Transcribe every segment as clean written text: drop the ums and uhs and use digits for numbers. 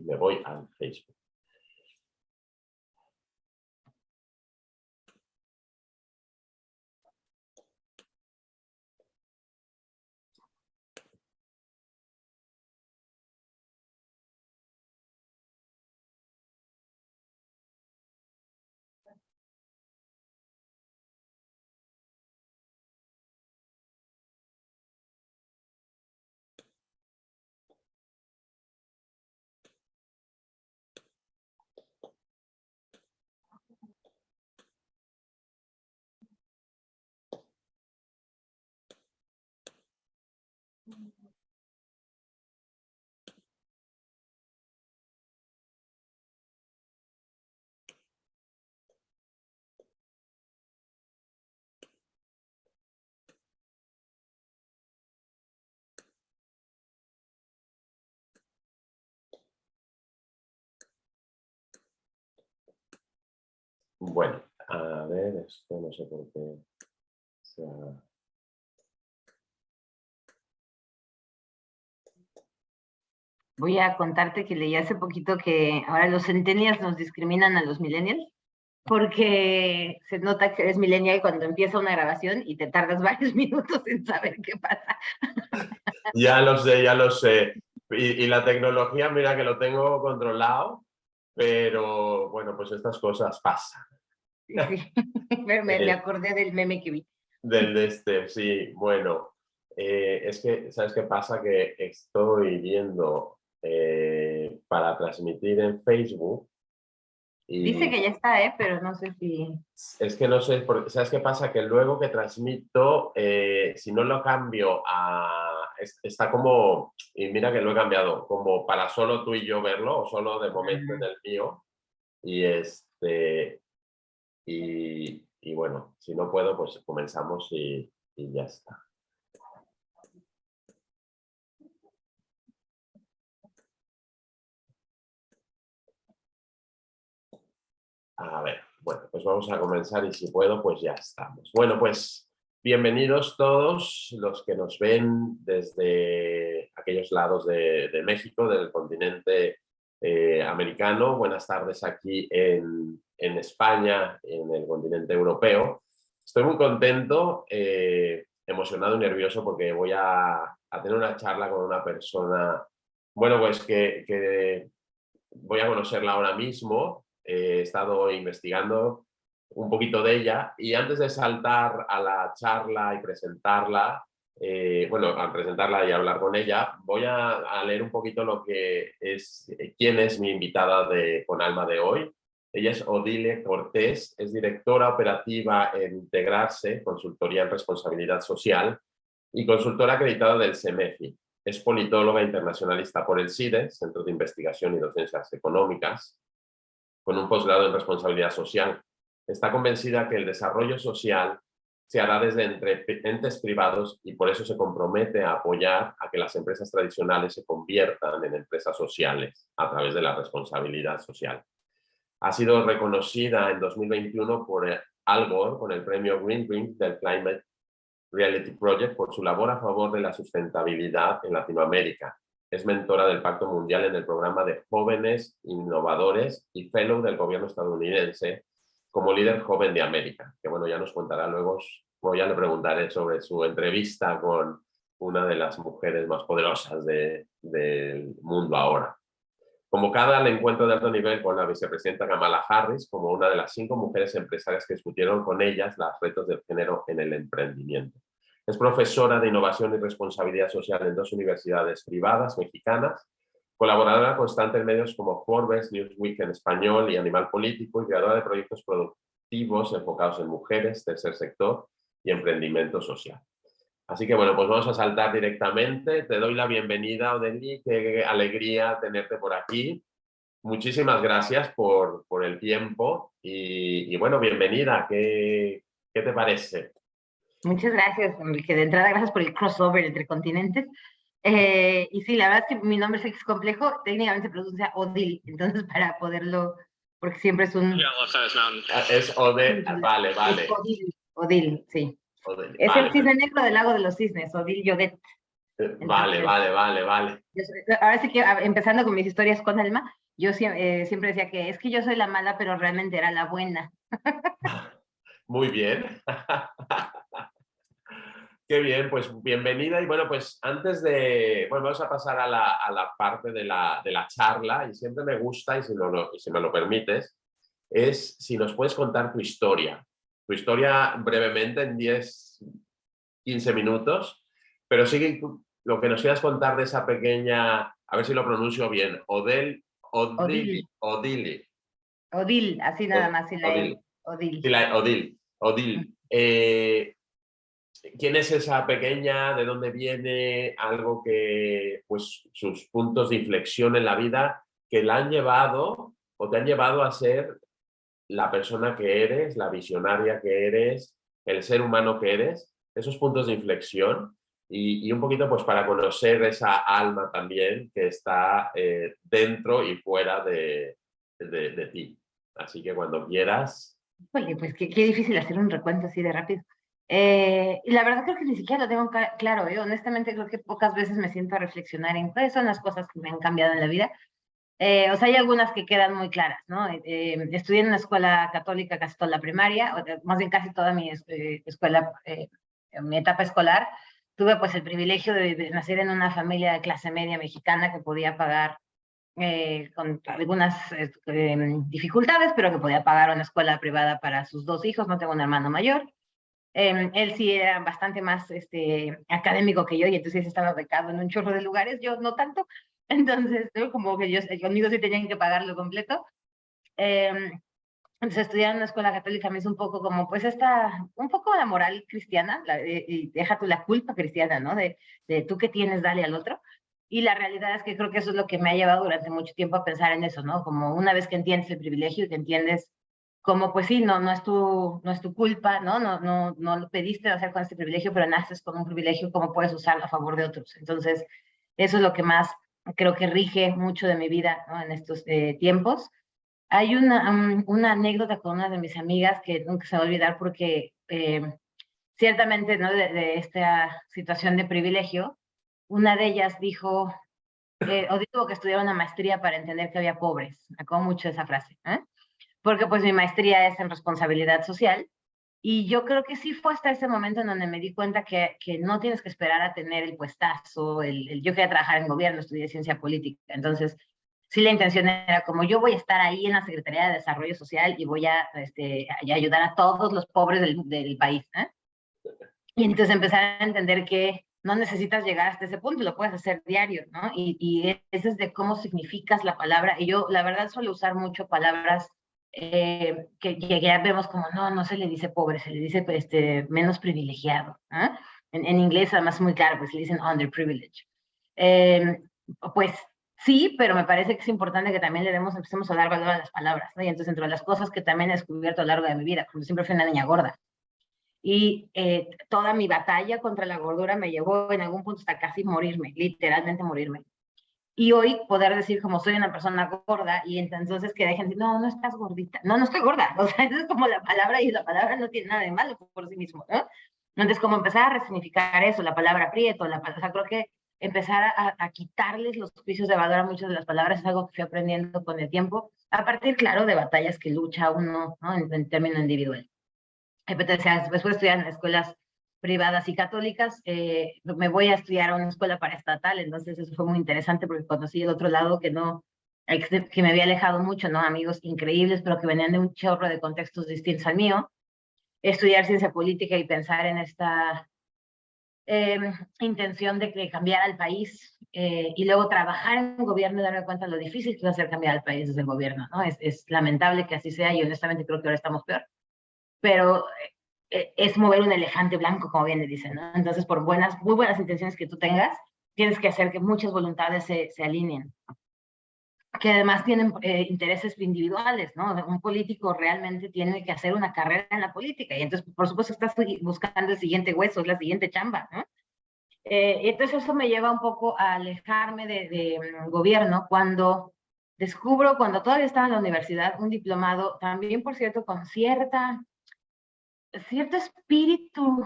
y me voy al Facebook. Bueno, a ver, esto no sé por qué. Voy a contarte que leí hace poquito que ahora los centennials nos discriminan a los millennials porque se nota que eres millennial cuando empieza una grabación y te tardas varios minutos en saber qué pasa. Ya lo sé, ya lo sé. Y la tecnología, mira que lo tengo controlado, pero bueno, pues estas cosas pasan. Sí, sí. Me acordé del meme que vi. Sí, bueno. Es que, ¿sabes qué pasa? Que estoy viendo para transmitir en Facebook. Dice que ya está, pero no sé si... Es que no sé, ¿sabes qué pasa? Que luego que transmito, si no lo cambio está como, y mira que lo he cambiado, como para solo tú y yo verlo, o solo de momento en el mío, y bueno, si no puedo, pues comenzamos y ya está. A ver, bueno, pues vamos a comenzar y si puedo, pues ya estamos. Bueno, pues bienvenidos todos los que nos ven desde aquellos lados de México, del continente americano. Buenas tardes aquí en España, en el continente europeo. Estoy muy contento, emocionado y nervioso porque voy a tener una charla con una persona, bueno, pues que voy a conocerla ahora mismo. He estado investigando un poquito de ella y antes de saltar a la charla y presentarla, bueno, a presentarla y hablar con ella, voy a leer un poquito lo que es, quién es mi invitada Con Alma de hoy. Ella es Odile Cortés, es directora operativa en Integrarse, consultoría en responsabilidad social y consultora acreditada del CEMEFI. Es politóloga internacionalista por el CIDE, Centro de Investigación y Docencias Económicas, con un posgrado en responsabilidad social. Está convencida que el desarrollo social se hará desde entre entes privados y por eso se compromete a apoyar a que las empresas tradicionales se conviertan en empresas sociales a través de la responsabilidad social. Ha sido reconocida en 2021 por Al Gore con el premio Green Ring del Climate Reality Project por su labor a favor de la sustentabilidad en Latinoamérica. Es mentora del Pacto Mundial en el programa de Jóvenes Innovadores y Fellow del gobierno estadounidense como líder joven de América, que bueno, ya nos contará luego, ya le preguntaré sobre su entrevista con una de las mujeres más poderosas del mundo ahora. Convocada al encuentro de alto nivel con la vicepresidenta Kamala Harris como una de las 5 mujeres empresarias que discutieron con ellas los retos del género en el emprendimiento. Es profesora de innovación y responsabilidad social en 2 universidades privadas mexicanas, colaboradora constante en medios como Forbes, Newsweek en español y Animal Político y creadora de proyectos productivos enfocados en mujeres, tercer sector y emprendimiento social. Así que bueno, pues vamos a saltar directamente. Te doy la bienvenida, Odile. Qué alegría tenerte por aquí. Muchísimas gracias por el tiempo y bueno, bienvenida. ¿Qué te parece? Muchas gracias, Enrique. De entrada, gracias por el crossover entre continentes. Y sí, la verdad es que mi nombre es complejo. Técnicamente se pronuncia Odile, entonces para poderlo, porque siempre es un... Es Odile, vale. Es Odile, sí. Odile, Es vale. el cisne negro del lago de los cisnes, Odile Llodet. Vale, Entonces, vale. ahora sí que empezando con mis historias con Alma, yo siempre decía que es que yo soy la mala, pero realmente era la buena. Muy bien. Qué bien, pues bienvenida. Y bueno, pues antes de, bueno, vamos a pasar a la parte de la charla y siempre me gusta, y si me lo permites, es si nos puedes contar tu historia brevemente en 10, 15 minutos, pero sí lo que nos quieras contar de esa pequeña, a ver si lo pronuncio bien, Odil, Odili, Odil, así nada más, sin la Odil, E, Odil. sí, Odil. ¿Quién es esa pequeña? ¿De dónde viene? Algo que, pues, sus puntos de inflexión en la vida que la han llevado o te han llevado a ser la persona que eres, la visionaria que eres, el ser humano que eres, esos puntos de inflexión y un poquito pues para conocer esa alma también que está dentro y fuera de ti. Así que cuando quieras. Oye, pues qué difícil hacer un recuento así de rápido. Y la verdad creo que ni siquiera lo tengo claro. Honestamente creo que pocas veces me siento a reflexionar en cuáles son las cosas que me han cambiado en la vida. O sea, hay algunas que quedan muy claras, ¿no? Estudié en una escuela católica casi toda la primaria, más bien casi toda mi escuela, mi etapa escolar. Tuve pues el privilegio de nacer en una familia de clase media mexicana que podía pagar con algunas dificultades, pero que podía pagar una escuela privada para sus dos hijos. No tengo un hermano mayor. Él sí era bastante más académico que yo y entonces estaba becado en un chorro de lugares, yo no tanto. Entonces, ¿no? Como que yo, conmigo sí tenían que pagarlo completo. Eh, entonces, estudiar en una escuela católica me hizo un poco como, pues, un poco la moral cristiana, y deja tú la culpa cristiana, ¿no? De tú que tienes, dale al otro. Y la realidad es que creo que eso es lo que me ha llevado durante mucho tiempo a pensar en eso, ¿no? Como una vez que entiendes el privilegio y que entiendes como, pues sí, no es tu culpa, ¿no? No lo pediste hacer con este privilegio, pero naces con un privilegio, ¿cómo puedes usarlo a favor de otros? Entonces, eso es lo que más creo que rige mucho de mi vida, ¿no? En estos tiempos. Hay una anécdota con una de mis amigas que nunca se va a olvidar porque ciertamente, ¿no? De esta situación de privilegio, una de ellas dijo, o dijo que estudiara una maestría para entender que había pobres. Me acuerdo mucho de esa frase, ¿eh? Porque pues mi maestría es en responsabilidad social y yo creo que sí fue hasta ese momento en donde me di cuenta que no tienes que esperar a tener el puestazo, yo quería trabajar en gobierno, estudié ciencia política, entonces sí la intención era como yo voy a estar ahí en la Secretaría de Desarrollo Social y voy a ayudar a todos los pobres del país, ¿eh? Y entonces empezar a entender que no necesitas llegar hasta ese punto, lo puedes hacer diario, ¿no? Y eso es de cómo significas la palabra. Y yo, la verdad, suelo usar mucho palabras que ya vemos como, no se le dice pobre, se le dice menos privilegiado, ¿eh? En inglés, además, muy claro, pues le dicen underprivileged. Eh, pues sí, pero me parece que es importante que también empecemos a dar valor a las palabras, ¿no? Y entonces, entre las cosas que también he descubierto a lo largo de mi vida, como siempre fui una niña gorda, y toda mi batalla contra la gordura me llevó en algún punto hasta casi morirme, literalmente morirme. Y hoy poder decir como soy una persona gorda y entonces que dejen decir, no estás gordita. No estoy gorda. O sea, eso es como la palabra y la palabra no tiene nada de malo por sí mismo, ¿no? Entonces, como empezar a resignificar eso, la palabra prieto, o sea, creo que empezar a quitarles los juicios de valor a muchas de las palabras es algo que fui aprendiendo con el tiempo, a partir, claro, de batallas que lucha uno, ¿no? En términos individual. Después de estudiar en escuelas privadas y católicas, me voy a estudiar a una escuela paraestatal, entonces eso fue muy interesante porque conocí el otro lado que me había alejado mucho, ¿no? Amigos increíbles, pero que venían de un chorro de contextos distintos al mío. Estudiar ciencia política y pensar en esta eh, intención de que cambiara el país y luego trabajar en gobierno y darme cuenta de lo difícil que va a ser cambiar el país desde el gobierno, ¿no? Es lamentable que así sea y honestamente creo que ahora estamos peor, pero es mover un elefante blanco, como bien le dicen, ¿no? Entonces, por muy buenas intenciones que tú tengas, tienes que hacer que muchas voluntades se alineen, que además tienen intereses individuales, ¿no? Un político realmente tiene que hacer una carrera en la política y entonces, por supuesto, estás buscando el siguiente hueso, es la siguiente chamba, ¿no? Entonces eso me lleva un poco a alejarme de gobierno cuando descubro, cuando todavía estaba en la universidad, un diplomado, también por cierto, con cierto espíritu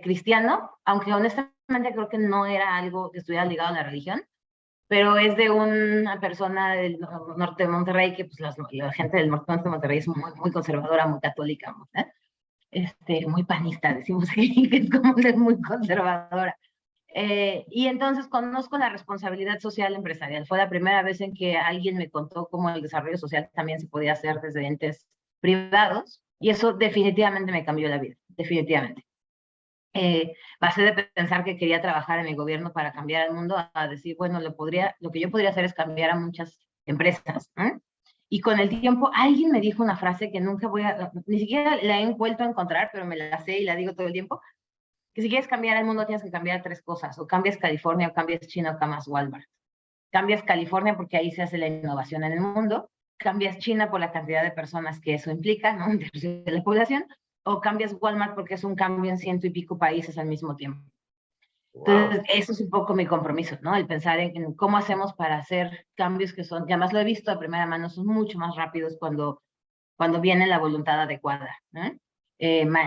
cristiano, aunque honestamente curiosamente creo que no era algo que estuviera ligado a la religión, pero es de una persona del norte de Monterrey, que pues la gente del norte de Monterrey es muy, muy conservadora, muy católica, muy panista, decimos que es como muy conservadora. Y entonces conozco la responsabilidad social empresarial. Fue la primera vez en que alguien me contó cómo el desarrollo social también se podía hacer desde entes privados, y eso definitivamente me cambió la vida, definitivamente. Pasé de pensar que quería trabajar en el gobierno para cambiar el mundo a decir, bueno, lo que yo podría hacer es cambiar a muchas empresas. Y con el tiempo alguien me dijo una frase que nunca ni siquiera la he vuelto a encontrar, pero me la sé y la digo todo el tiempo, que si quieres cambiar el mundo tienes que cambiar tres cosas: o cambias California, o cambias China, o cambias Walmart. Cambias California porque ahí se hace la innovación en el mundo, cambias China por la cantidad de personas que eso implica, ¿no? De la población, o cambias Walmart porque es un cambio en 100 y pico países al mismo tiempo. Wow. Entonces, eso es un poco mi compromiso, ¿no? El pensar en cómo hacemos para hacer cambios que son, y además lo he visto a primera mano, son mucho más rápidos cuando viene la voluntad adecuada, ¿no?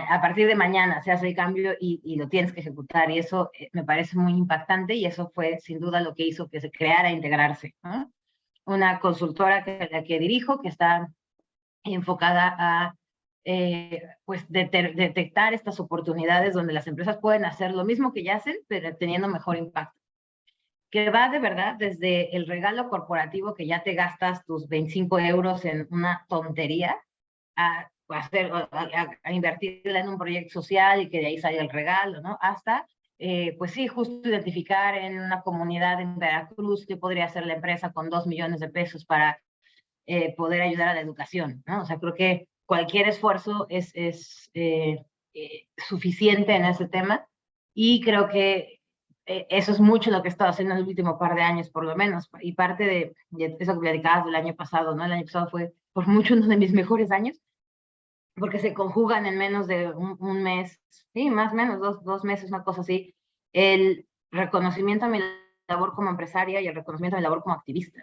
A partir de mañana se hace el cambio y lo tienes que ejecutar, y eso me parece muy impactante, y eso fue sin duda lo que hizo que se creara Integrarse, ¿no? Una consultora la que dirijo, que está enfocada a pues detectar estas oportunidades donde las empresas pueden hacer lo mismo que ya hacen, pero teniendo mejor impacto. Que va de verdad desde el regalo corporativo, que ya te gastas tus 25 euros en una tontería, a invertirla en un proyecto social y que de ahí salga el regalo, ¿no? Hasta, pues sí, justo identificar en una comunidad en Veracruz que podría hacer la empresa con 2 millones de pesos para poder ayudar a la educación, ¿no? O sea, creo que cualquier esfuerzo es suficiente en ese tema, y creo que eso es mucho lo que he estado haciendo en el último par de años, por lo menos, y parte de eso que platicabas del año pasado, ¿no? El año pasado fue por mucho uno de mis mejores años, porque se conjugan en menos de un mes, sí, más o menos, dos meses, una cosa así, el reconocimiento a mi labor como empresaria y el reconocimiento a mi labor como activista.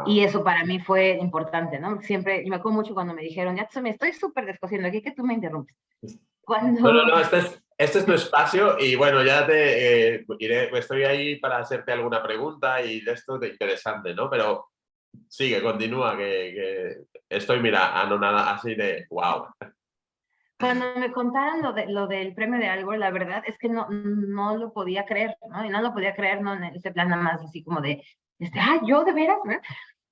Y Wow. eso para mí fue importante, ¿no? Siempre, y me acuerdo mucho cuando me dijeron, ya me estoy súper descosiendo aquí, que tú me interrumpes. No, no, Cuando, no, este es tu espacio y bueno, ya estoy ahí para hacerte alguna pregunta y de esto de interesante, ¿no? Pero sigue, continúa, que estoy, mira, anonada así de wow. cuando me contaron lo del premio de Al Gore, la verdad es que no lo podía creer, ¿no? Y no lo podía creer, no en este plan nada más así como de, yo de veras, ¿no?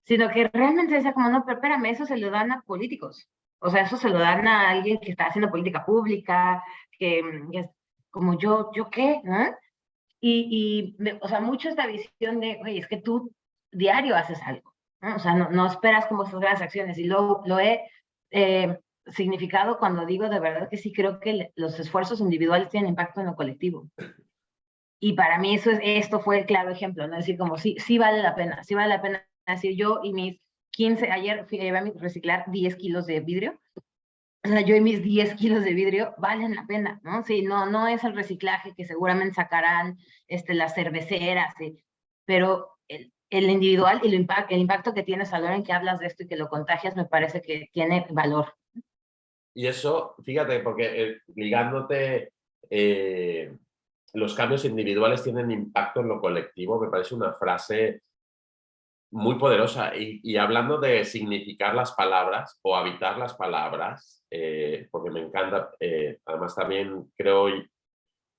Sino que realmente decía como, no, pero espérame, eso se lo dan a políticos. O sea, eso se lo dan a alguien que está haciendo política pública, que es como ¿yo qué? ¿No? O sea, mucho esta visión de, oye, es que tú diario haces algo, ¿no? O sea, no esperas como esas grandes acciones, y lo he significado cuando digo de verdad que sí creo que los esfuerzos individuales tienen impacto en lo colectivo. Y para mí esto fue el claro ejemplo, ¿no? Es decir, como sí vale la pena decir, yo y mis 15, ayer fui a reciclar 10 kilos de vidrio. O sea, yo y mis 10 kilos de vidrio valen la pena, ¿no? Sí, no es el reciclaje que seguramente sacarán las cerveceras, sí, pero el individual y el impacto que tienes a la hora en que hablas de esto y que lo contagias, me parece que tiene valor. Y eso, fíjate, porque ligándote, los cambios individuales tienen impacto en lo colectivo, me parece una frase muy poderosa. Y hablando de significar las palabras o habitar las palabras, porque me encanta, además también creo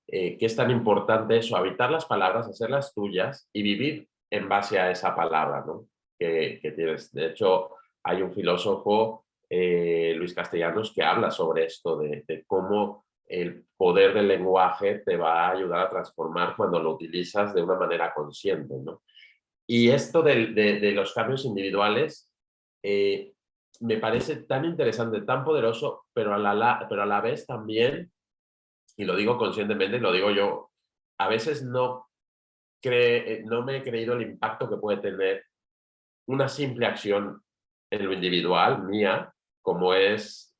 que es tan importante eso, habitar las palabras, hacerlas tuyas y vivir en base a esa palabra, ¿no? que tienes. De hecho, hay un filósofo, Luis Castellanos, que habla sobre esto, de cómo el poder del lenguaje te va a ayudar a transformar cuando lo utilizas de una manera consciente, ¿no? Y esto de los cambios individuales me parece tan interesante, tan poderoso, pero pero a la vez también, y lo digo conscientemente, y lo digo yo, a veces no me he creído el impacto que puede tener una simple acción en lo individual mía, como es,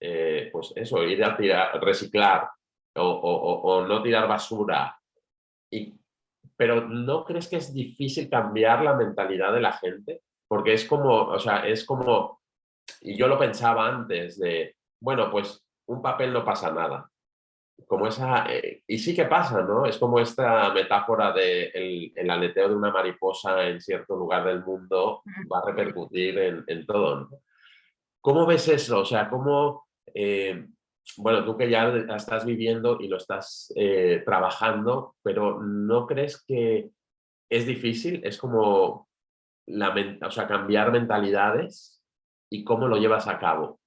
pues eso, ir a reciclar o no tirar basura. Y, pero ¿no crees que es difícil cambiar la mentalidad de la gente? Porque es como, o sea, es como, y yo lo pensaba antes de, bueno, pues un papel no pasa nada. como esa, y sí que pasa, ¿no? Es como esta metáfora de el aleteo de una mariposa en cierto lugar del mundo va a repercutir en todo, ¿no? ¿Cómo ves eso? O sea, ¿cómo, bueno, tú que ya estás viviendo y lo estás trabajando, pero ¿no crees que es difícil? Es como o sea, cambiar mentalidades y cómo lo llevas a cabo.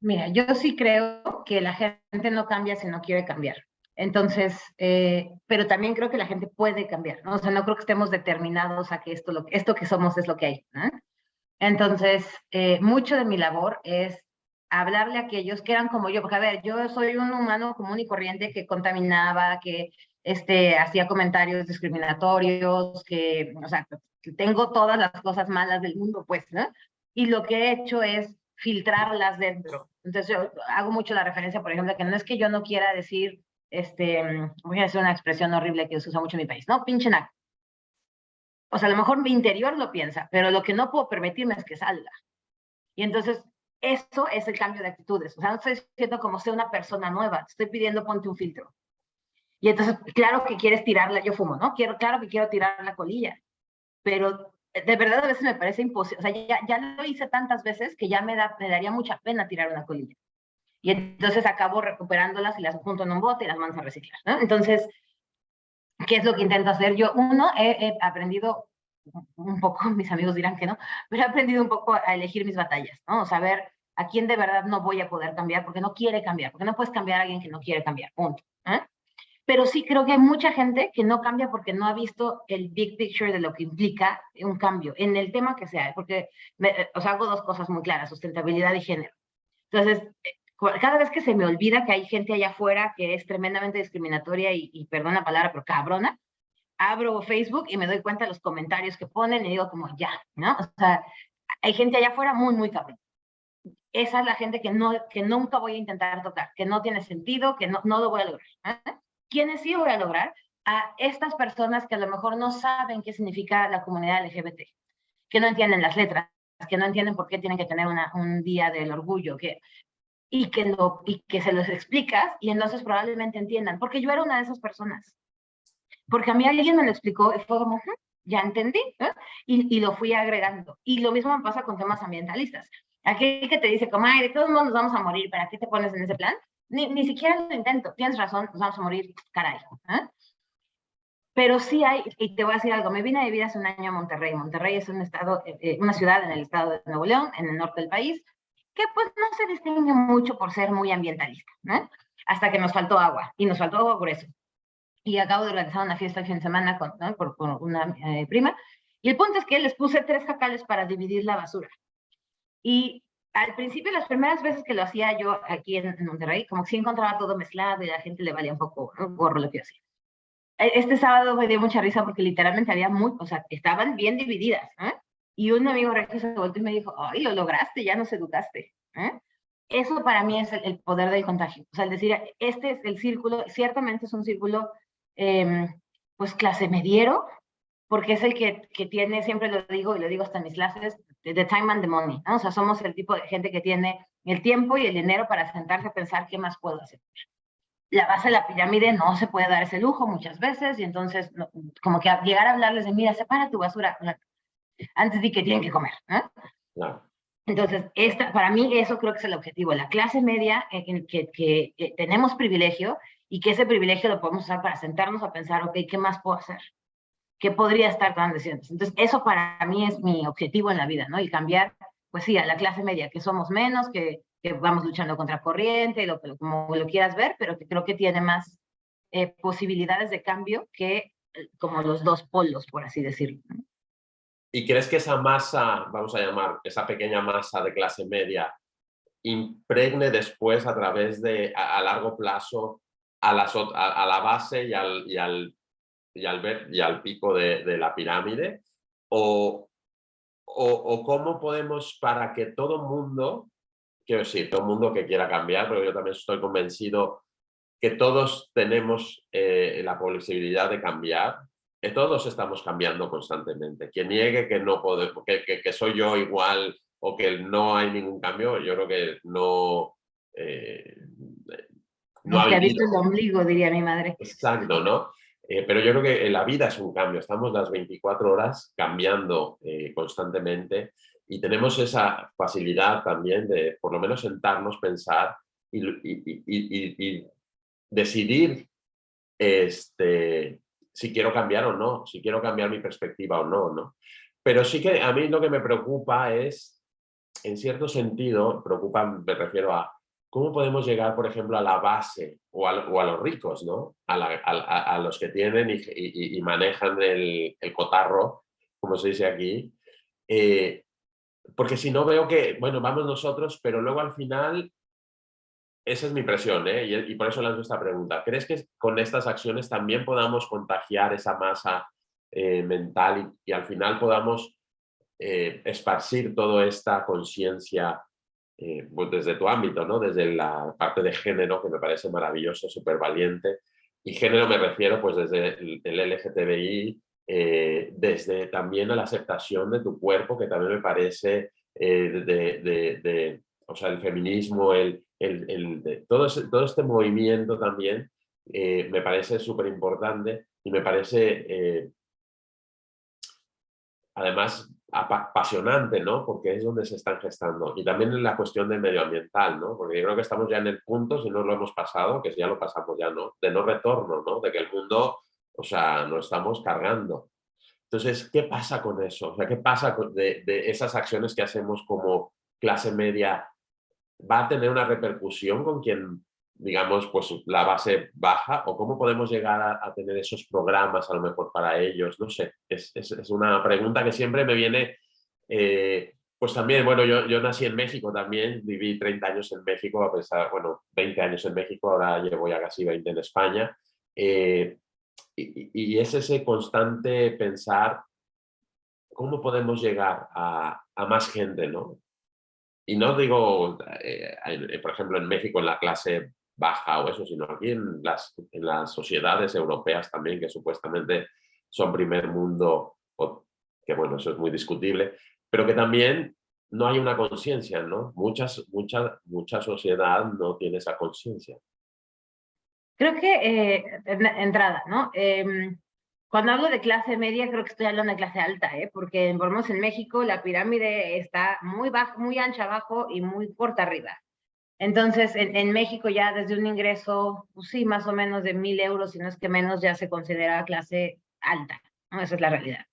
Mira, yo sí creo que la gente no cambia si no quiere cambiar. Entonces, pero también creo que la gente puede cambiar, ¿no? O sea, no creo que estemos determinados a que esto que somos es lo que hay, ¿no? Entonces, mucho de mi labor es hablarle a aquellos que eran como yo, porque a ver, yo soy un humano común y corriente que contaminaba, que hacía comentarios discriminatorios, o sea, que tengo todas las cosas malas del mundo, pues, ¿no? Y lo que he hecho es filtrarlas dentro. Entonces, yo hago mucho la referencia, por ejemplo, que no es que yo no quiera decir, voy a hacer una expresión horrible que se usa mucho en mi país, ¿no? Pinche naco. O sea, a lo mejor mi interior lo piensa, pero lo que no puedo permitirme es que salga. Y entonces, eso es el cambio de actitudes. O sea, no estoy diciendo como sea una persona nueva, te estoy pidiendo ponte un filtro. Y entonces, claro que quieres tirarla, yo fumo, ¿no? Claro que quiero tirar la colilla, pero de verdad a veces me parece imposible. O sea, ya lo hice tantas veces que ya me daría mucha pena tirar una colilla. Y entonces acabo recuperándolas y las junto en un bote y las mando a reciclar, ¿no? Entonces, ¿qué es lo que intento hacer yo? Uno, he aprendido un poco, mis amigos dirán que no, pero he aprendido un poco a elegir mis batallas, ¿no? O saber a quién de verdad no voy a poder cambiar porque no quiere cambiar, porque no puedes cambiar a alguien que no quiere cambiar, punto. ¿Eh? Pero sí creo que hay mucha gente que no cambia porque no ha visto el big picture de lo que implica un cambio en el tema que sea, porque o sea, hago dos cosas muy claras, sustentabilidad y género. Entonces, cada vez que se me olvida que hay gente allá afuera que es tremendamente discriminatoria y perdón la palabra, pero cabrona, abro Facebook y me doy cuenta de los comentarios que ponen y digo como ya, ¿no? O sea, hay gente allá afuera muy, muy cabrón. Esa es la gente que nunca voy a intentar tocar, que no tiene sentido, que no lo voy a lograr. ¿Eh? ¿Quiénes sí voy a lograr? A estas personas que a lo mejor no saben qué significa la comunidad LGBT, que no entienden las letras, que no entienden por qué tienen que tener un día del orgullo, y que se los explicas y entonces probablemente entiendan, porque yo era una de esas personas. Porque a mí alguien me lo explicó y fue como, ya entendí, ¿eh? Y lo fui agregando. Y lo mismo me pasa con temas ambientalistas. Aquel que te dice, como, ay, de todos modos nos vamos a morir, ¿para qué te pones en ese plan? Ni siquiera lo intento. Tienes razón, nos vamos a morir, caray. ¿Eh? Pero sí hay, y te voy a decir algo, me vine a vivir hace un año a Monterrey. Monterrey es un estado, una ciudad en el estado de Nuevo León, en el norte del país, que pues no se distingue mucho por ser muy ambientalista, ¿no? Hasta que nos faltó agua, y nos faltó agua por eso y acabo de organizar una fiesta el fin de semana ¿no? por una prima. Y el punto es que les puse 3 jacales para dividir la basura. Y al principio, las primeras veces que lo hacía yo aquí en Monterrey, como que sí encontraba todo mezclado y a la gente le valía un poco un gorro lo que yo hacía. Este sábado me dio mucha risa porque literalmente había o sea, estaban bien divididas. ¿Eh? Y un amigo regio se volvió y me dijo, ay, lo lograste, ya nos educaste. ¿Eh? Eso para mí es el poder del contagio. O sea, el decir, este es el círculo, ciertamente es un círculo pues clase mediero, porque es el que tiene, siempre lo digo y lo digo hasta en mis clases, the time and the money, ¿no? O sea, somos el tipo de gente que tiene el tiempo y el dinero para sentarse a pensar qué más puedo hacer. La base de la pirámide no se puede dar ese lujo muchas veces y entonces como que llegar a hablarles de, mira, separa tu basura antes de que tienen que comer, ¿no? Claro. Entonces, para mí eso creo que es el objetivo, la clase media que tenemos privilegio y que ese privilegio lo podemos usar para sentarnos a pensar, ok, ¿qué más puedo hacer? ¿Qué podría estar dando? Entonces, eso para mí es mi objetivo en la vida, ¿no? Y cambiar, pues sí, a la clase media, que somos menos, que vamos luchando contra corriente, como lo quieras ver, pero que creo que tiene más posibilidades de cambio que como los dos polos, por así decirlo. ¿Y crees que esa masa, vamos a llamar, esa pequeña masa de clase media, impregne después a través de, a largo plazo, a la base y al pico de la pirámide? ¿O cómo podemos para que todo mundo, quiero decir, todo mundo que quiera cambiar, pero yo también estoy convencido que todos tenemos la posibilidad de cambiar, que todos estamos cambiando constantemente. Quien niegue que no podemos, que soy yo igual o que no hay ningún cambio, yo creo que no, no No ha se ha visto vivido. el ombligo, diría mi madre. Exacto, ¿no? Pero yo creo que la vida es un cambio, estamos las 24 horas cambiando constantemente y tenemos esa facilidad también de por lo menos sentarnos, pensar y decidir si quiero cambiar o no, si quiero cambiar mi perspectiva o no, ¿no? Pero sí que a mí lo que me preocupa es, en cierto sentido, preocupa, me refiero a cómo podemos llegar, por ejemplo, a la base o a los ricos, ¿no? A los que tienen y manejan el cotarro, como se dice aquí. Eh, Porque si no veo que, bueno, vamos nosotros, pero luego al final esa es mi impresión, ¿eh? Y por eso lanzo esta pregunta. ¿Crees que con estas acciones también podamos contagiar esa masa mental y al final podamos esparcir toda esta conciencia pues desde tu ámbito, ¿no? Desde la parte de género, que me parece maravilloso, súper valiente? Y género me refiero pues desde el LGTBI, desde también a la aceptación de tu cuerpo, que también me parece o sea, el feminismo, todo este movimiento también me parece súper importante y me parece además apasionante, ¿no? Porque es donde se están gestando. Y también en la cuestión de medioambiental, ¿no? Porque yo creo que estamos ya en el punto, si no lo hemos pasado, que ya lo pasamos ya, ¿no? De no retorno, ¿no? De que el mundo, o sea, lo estamos cargando. Entonces, ¿qué pasa con eso? O sea, ¿qué pasa de esas acciones que hacemos como clase media? ¿Va a tener una repercusión con quien, digamos, pues la base baja? ¿O cómo podemos llegar a tener esos programas a lo mejor para ellos? No sé, es una pregunta que siempre me viene, pues también, bueno, yo nací en México también, viví 30 años en México, a pesar, bueno, 20 años en México, ahora llevo ya casi 20 en España. Y es ese constante pensar cómo podemos llegar a más gente, ¿no? Y no digo, por ejemplo, en México, en la clase baja o eso, sino aquí en las sociedades europeas también, que supuestamente son primer mundo, que bueno, eso es muy discutible, pero que también no hay una conciencia, ¿no? Mucha sociedad no tiene esa conciencia. Creo que, entrada, ¿no? Cuando hablo de clase media, creo que estoy hablando de clase alta, ¿eh? Porque por lo menos en México la pirámide está muy baja, muy ancha abajo y muy corta arriba. Entonces, en México ya desde un ingreso, pues sí, más o menos de 1,000 euros, si no es que menos, ya se considera clase alta, ¿no? Esa es la realidad.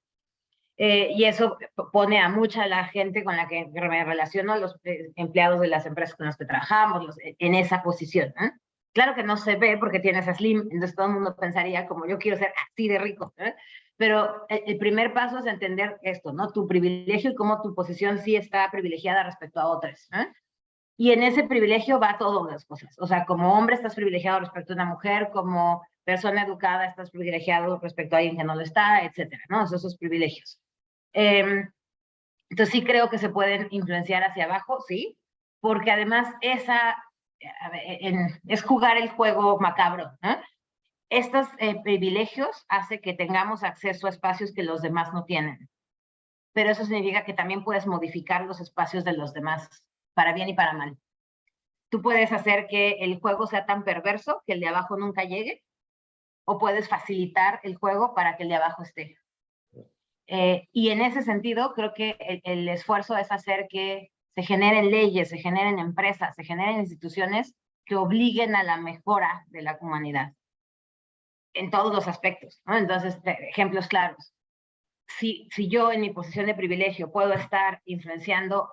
Y eso pone a mucha la gente con la que me relaciono, los empleados de las empresas con las que trabajamos, en esa posición, ¿eh? Claro que no se ve porque tienes a Slim, entonces todo el mundo pensaría como yo quiero ser así de rico, ¿eh? Pero el primer paso es entender esto, ¿no? Tu privilegio y cómo tu posición sí está privilegiada respecto a otras, ¿eh? Y en ese privilegio va todas las cosas. O sea, como hombre estás privilegiado respecto a una mujer, como persona educada estás privilegiado respecto a alguien que no lo está, etcétera, ¿no? Esos privilegios. Entonces sí creo que se pueden influenciar hacia abajo, sí, porque además es jugar el juego macabro, ¿no? Estos privilegios hacen que tengamos acceso a espacios que los demás no tienen, pero eso significa que también puedes modificar los espacios de los demás, para bien y para mal. Tú puedes hacer que el juego sea tan perverso que el de abajo nunca llegue, o puedes facilitar el juego para que el de abajo esté. Y en ese sentido, creo que el esfuerzo es hacer que se generen leyes, se generen empresas, se generen instituciones que obliguen a la mejora de la humanidad en todos los aspectos, ¿no? Entonces, ejemplos claros. Si yo en mi posición de privilegio puedo estar influenciando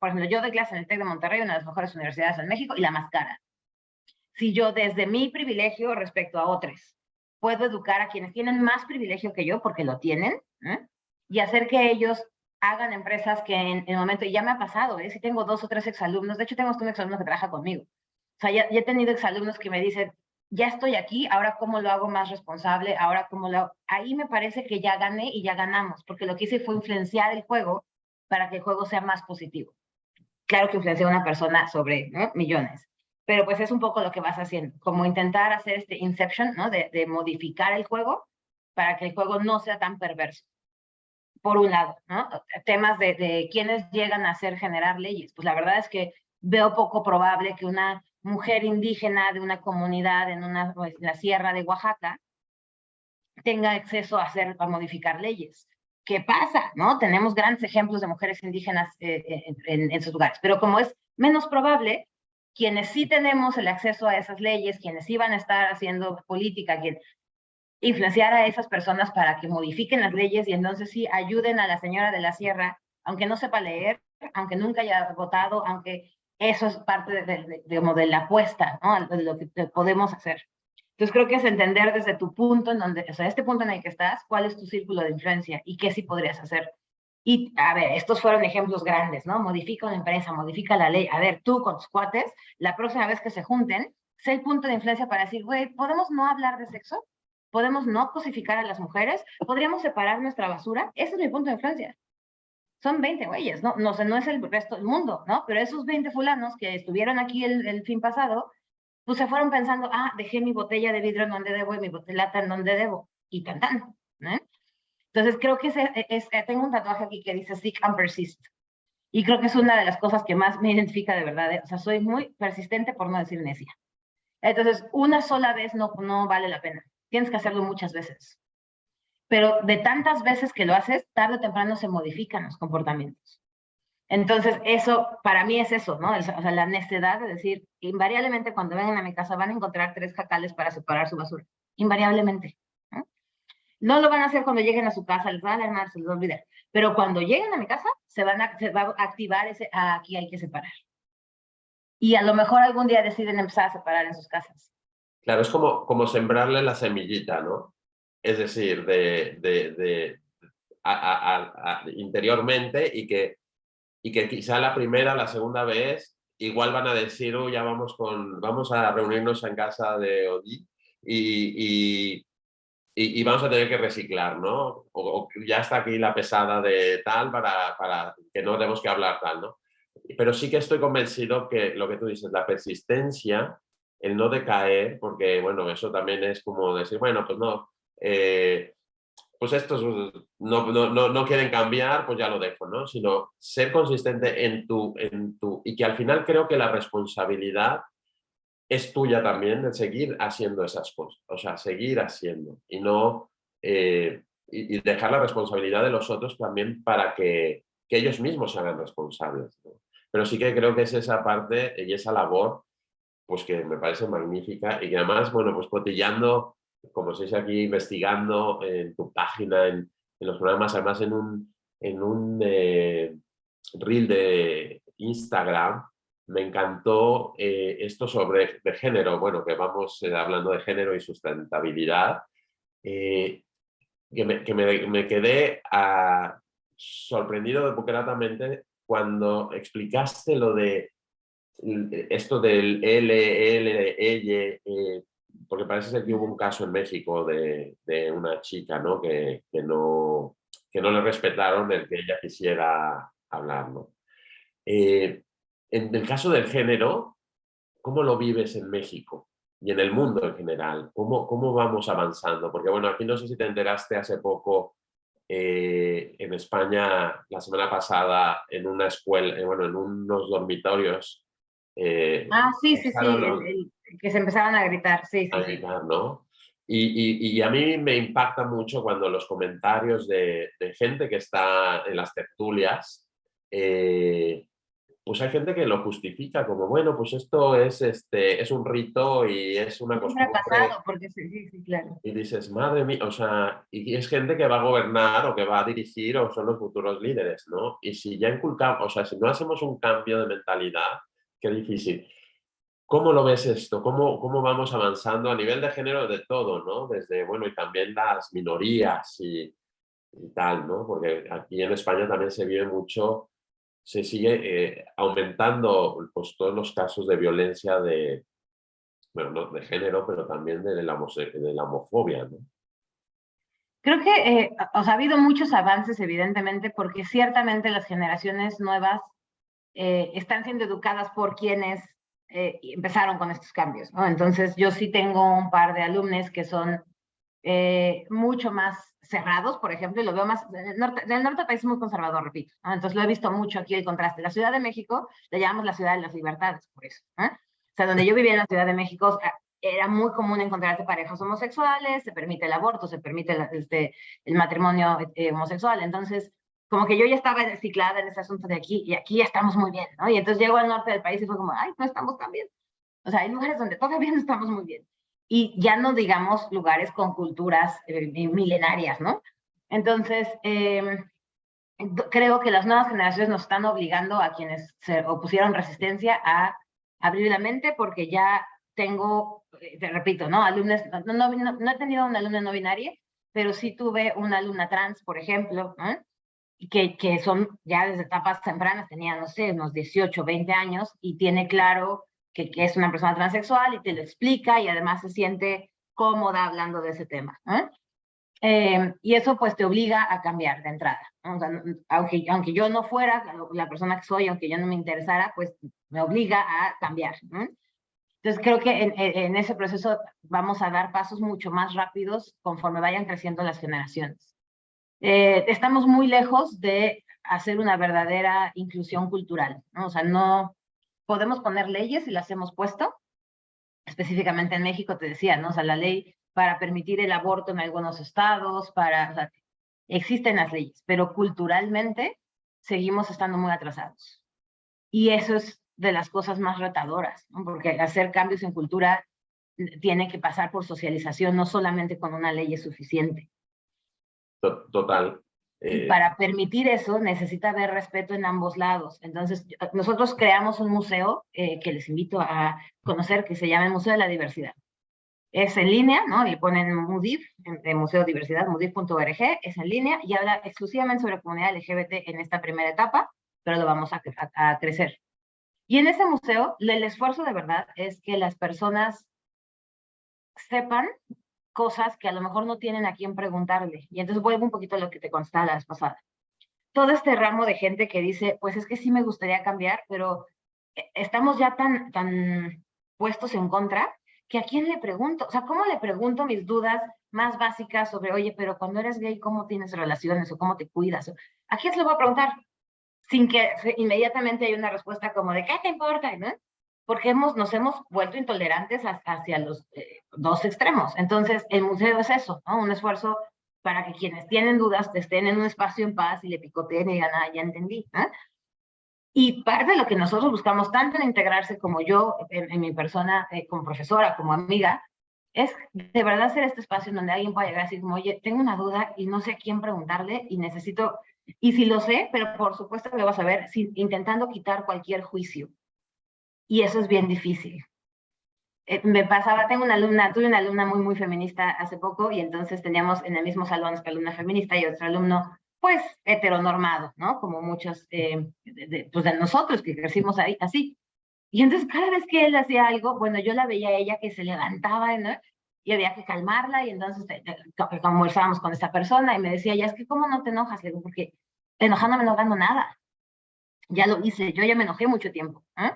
por ejemplo, yo doy clase en el TEC de Monterrey, una de las mejores universidades en México y la más cara. Si yo desde mi privilegio respecto a otros puedo educar a quienes tienen más privilegio que yo, porque lo tienen, ¿eh? Y hacer que ellos hagan empresas que en el momento, y ya me ha pasado, si tengo 2 o 3 exalumnos, de hecho tengo un exalumno que trabaja conmigo, o sea, ya he tenido exalumnos que me dicen, ya estoy aquí, ahora cómo lo hago más responsable, ahora cómo lo hago. Ahí me parece que ya gané y ya ganamos, porque lo que hice fue influenciar el juego para que el juego sea más positivo. Claro que influencia a una persona sobre, ¿no?, millones, pero pues es un poco lo que vas haciendo, como intentar hacer este inception, ¿no?, de modificar el juego para que el juego no sea tan perverso. Por un lado, ¿no? Temas de quiénes llegan a hacer generar leyes. Pues la verdad es que veo poco probable que una mujer indígena de una comunidad en la sierra de Oaxaca tenga acceso a modificar leyes. ¿Qué pasa? ¿No? Tenemos grandes ejemplos de mujeres indígenas en esos lugares, pero como es menos probable, quienes sí tenemos el acceso a esas leyes, quienes sí van a estar haciendo política, influenciar a esas personas para que modifiquen las leyes y entonces sí ayuden a la señora de la sierra, aunque no sepa leer, aunque nunca haya votado, aunque eso es parte de la apuesta, ¿no? De lo que podemos hacer. Entonces creo que es entender desde tu punto, o sea, este punto en el que estás, cuál es tu círculo de influencia y qué sí podrías hacer. Y, a ver, estos fueron ejemplos grandes, ¿no? Modifica una empresa, modifica la ley. A ver, tú con tus cuates, la próxima vez que se junten, sé el punto de influencia para decir, güey, ¿podemos no hablar de sexo? ¿Podemos no cosificar a las mujeres? ¿Podríamos separar nuestra basura? Ese es mi punto de influencia. Son 20 güeyes, ¿no? No sé, no es el resto del mundo, ¿no? Pero esos 20 fulanos que estuvieron aquí el fin pasado, pues se fueron pensando, dejé mi botella de vidrio en donde debo y mi botellata en donde debo. Y tan, ¿no? Entonces creo que tengo un tatuaje aquí que dice Seek and Persist. Y creo que es una de las cosas que más me identifica de verdad. O sea, soy muy persistente por no decir necia. Entonces, una sola vez no vale la pena. Tienes que hacerlo muchas veces. Pero de tantas veces que lo haces, tarde o temprano se modifican los comportamientos. Entonces, eso, para mí es eso, ¿no? O sea, la necedad de decir, invariablemente cuando vengan a mi casa van a encontrar 3 jacales para separar su basura. Invariablemente. ¿No? No lo van a hacer cuando lleguen a su casa, les va a alarmar, se les va a olvidar. Pero cuando lleguen a mi casa, se va a activar aquí hay que separar. Y a lo mejor algún día deciden empezar a separar en sus casas. Claro, es como sembrarle la semillita, ¿no? Es decir, interiormente y que quizá la primera, la segunda vez, igual van a decir, ya vamos a reunirnos en casa de Odi y vamos a tener que reciclar, ¿no? O ya está aquí la pesada de tal para que no tenemos que hablar tal, ¿no? Pero sí que estoy convencido que lo que tú dices, la persistencia, el no decaer, porque bueno, eso también es como decir, bueno, pues no, pues estos no quieren cambiar, pues ya lo dejo, ¿no? Sino ser consistente y que al final creo que la responsabilidad es tuya también de seguir haciendo esas cosas, o sea, seguir haciendo y no y dejar la responsabilidad de los otros también para que ellos mismos se hagan responsables, ¿no? Pero sí que creo que es esa parte y esa labor pues que me parece magnífica y que además, bueno, pues cotillando, como se dice aquí, investigando en tu página, en los programas, además en un reel de Instagram, me encantó esto de género, bueno, que vamos hablando de género y sustentabilidad, que me quedé sorprendido muy gratamente cuando explicaste lo de esto del ella, porque parece ser que hubo un caso en México de una chica, ¿no? Que no le respetaron el que ella quisiera hablar, ¿no? En el caso del género, ¿cómo lo vives en México y en el mundo en general? ¿Cómo vamos avanzando? Porque bueno, aquí no sé si te enteraste hace poco, en España, la semana pasada, en una escuela, bueno, en unos dormitorios, Sí, empezaron el que se empezaban a gritar, sí, a sí, sí. gritar, ¿no? Y a mí me impacta mucho cuando los comentarios de gente que está en las tertulias, pues hay gente que lo justifica como, bueno, pues esto es un rito y es una Es un costumbre. fracasado, porque sí, sí, claro. Y dices, madre mía, o sea, y es gente que va a gobernar o que va a dirigir o son los futuros líderes, ¿no? Y si ya inculcamos, o sea, si no hacemos un cambio de mentalidad, qué difícil. ¿Cómo lo ves esto? ¿Cómo vamos avanzando a nivel de género de todo, ¿no? Desde, bueno, y también las minorías y tal, ¿no? Porque aquí en España también se vive mucho, se sigue aumentando pues, todos los casos de violencia bueno, no de género, pero también de la homofobia, ¿no? Creo que, o sea, ha habido muchos avances, evidentemente, porque ciertamente las generaciones nuevas están siendo educadas por quienes empezaron con estos cambios, ¿no? Entonces, yo sí tengo un par de alumnos que son mucho más cerrados, por ejemplo, y lo veo más, del norte del país es muy conservador, repito, ¿no? Entonces lo he visto mucho aquí el contraste. La Ciudad de México le llamamos la ciudad de las libertades, por eso, ¿eh? sea, donde yo vivía en la Ciudad de México, era muy común encontrarte parejas homosexuales, se permite el aborto, se permite el matrimonio homosexual. Entonces, como que yo ya estaba ciclada en ese asunto de aquí, y aquí ya estamos muy bien, ¿no? Y entonces llego al norte del país y fue como, ay, no estamos tan bien. O sea, hay lugares donde todavía no estamos muy bien. Y ya no digamos lugares con culturas milenarias, ¿no? Entonces, creo que las nuevas generaciones nos están obligando a quienes se opusieron resistencia a abrir la mente, porque ya tengo, te repito, ¿no? Alumnos, no he tenido una alumna no binaria, pero sí tuve una alumna trans, por ejemplo, ¿no? Que son ya desde etapas tempranas, tenía, no sé, unos 18, 20 años, y tiene claro que es una persona transexual y te lo explica, y además se siente cómoda hablando de ese tema, ¿eh? Y eso pues te obliga a cambiar de entrada, ¿no? O sea, aunque yo no fuera la persona que soy, aunque yo no me interesara, pues me obliga a cambiar, ¿no? Entonces creo que en ese proceso vamos a dar pasos mucho más rápidos conforme vayan creciendo las generaciones. Estamos muy lejos de hacer una verdadera inclusión cultural, ¿no? O sea, no podemos poner leyes y las hemos puesto, específicamente en México, te decía, ¿no? O sea, la ley para permitir el aborto en algunos estados, o sea, existen las leyes, pero culturalmente seguimos estando muy atrasados. Y eso es de las cosas más retadoras, ¿no? Porque hacer cambios en cultura tiene que pasar por socialización, no solamente con una ley es suficiente. Total. Y para permitir eso necesita haber respeto en ambos lados. Entonces, nosotros creamos un museo que les invito a conocer, que se llama el Museo de la Diversidad. Es en línea, ¿no? Le ponen MUDIV, en Museo de Diversidad, mudiv.org, es en línea y habla exclusivamente sobre comunidad LGBT en esta primera etapa, pero lo vamos a crecer. Y en ese museo, el esfuerzo de verdad es que las personas sepan cosas que a lo mejor no tienen a quién preguntarle. Y entonces vuelvo un poquito a lo que te constaba la vez pasada. Todo este ramo de gente que dice, pues es que sí me gustaría cambiar, pero estamos ya tan puestos en contra, que a quién le pregunto. O sea, ¿cómo le pregunto mis dudas más básicas sobre, oye, pero cuando eres gay, ¿cómo tienes relaciones o cómo te cuidas? ¿A quién se lo voy a preguntar? Sin que inmediatamente haya una respuesta como de, ¿qué te importa? ¿No? Porque nos hemos vuelto intolerantes hacia los dos extremos. Entonces, el museo es eso, ¿no? Un esfuerzo para que quienes tienen dudas estén en un espacio en paz y le picoteen y digan, ah, ya entendí, ¿no? Y parte de lo que nosotros buscamos, tanto en integrarse como yo, en mi persona, como profesora, como amiga, es de verdad ser este espacio en donde alguien pueda llegar así como, oye, tengo una duda y no sé a quién preguntarle y necesito, y si lo sé, pero por supuesto que lo vas a ver, intentando quitar cualquier juicio. Y eso es bien difícil. Me pasaba, tuve una alumna muy feminista hace poco, y entonces teníamos en el mismo salón esta alumna feminista y otro alumno, pues, heteronormado, ¿no? Como muchos, pues de nosotros que crecimos ahí, así. Y entonces cada vez que él hacía algo, bueno, yo la veía a ella que se levantaba, ¿no? Y había que calmarla, y entonces conversábamos con esta persona y me decía, ya es que ¿cómo no te enojas? Le digo, porque enojándome no gano nada. Ya lo hice, yo ya me enojé mucho tiempo, ¿eh?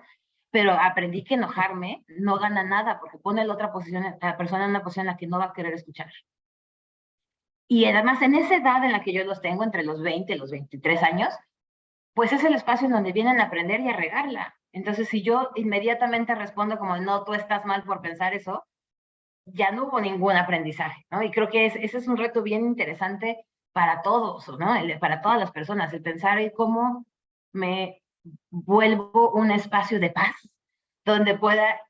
Pero aprendí que enojarme no gana nada, porque pone a la otra posición, a la persona en una posición en la que no va a querer escuchar. Y además en esa edad en la que yo los tengo, entre los 20 y los 23 años, pues es el espacio en donde vienen a aprender y a regarla. Entonces, si yo inmediatamente respondo como, no, tú estás mal por pensar eso, ya no hubo ningún aprendizaje, ¿no? Y creo que ese es un reto bien interesante para todos, ¿no? Para todas las personas, el pensar en cómo me vuelvo un espacio de paz, donde pueda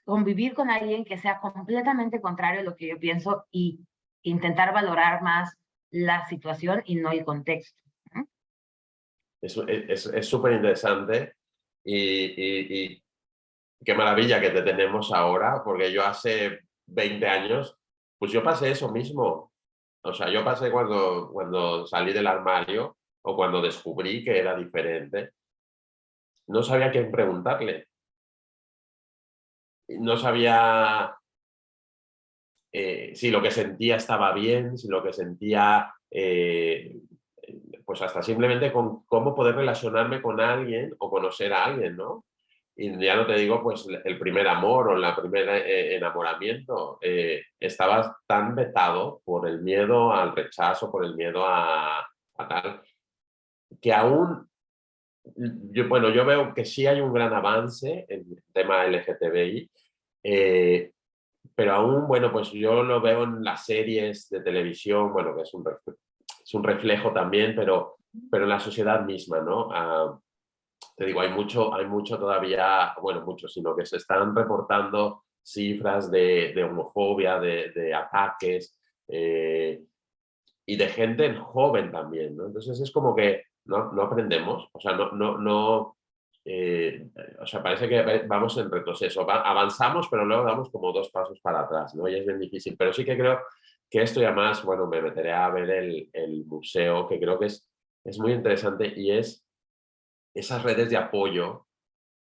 convivir con alguien que sea completamente contrario a lo que yo pienso, y intentar valorar más la situación y no el contexto, ¿no? Es súper interesante y qué maravilla que te tenemos ahora, porque yo hace 20 años, pues yo pasé eso mismo. O sea, yo pasé cuando salí del armario o cuando descubrí que era diferente, no sabía a quién preguntarle. No sabía si lo que sentía estaba bien, si lo que sentía, pues hasta simplemente con cómo poder relacionarme con alguien o conocer a alguien, ¿no? Y ya no te digo, pues, el primer amor o el primer enamoramiento. Estabas tan vetado por el miedo al rechazo, por el miedo a tal, que aún bueno, yo veo que sí hay un gran avance en el tema LGTBI, eh, pero aún, bueno, pues yo lo veo en las series de televisión, bueno, que es un reflejo también, pero en la sociedad misma, ¿no? Te digo, hay mucho todavía, bueno, mucho, sino que se están reportando cifras de homofobia, de ataques y de gente joven también, ¿no? Entonces es como que no aprendemos, o sea, o sea, parece que vamos en retroceso, avanzamos, pero luego damos como 2 pasos para atrás, ¿no? Y es bien difícil, pero sí que creo que esto, y además, bueno, me meteré a ver el museo, que creo que es muy interesante, y es esas redes de apoyo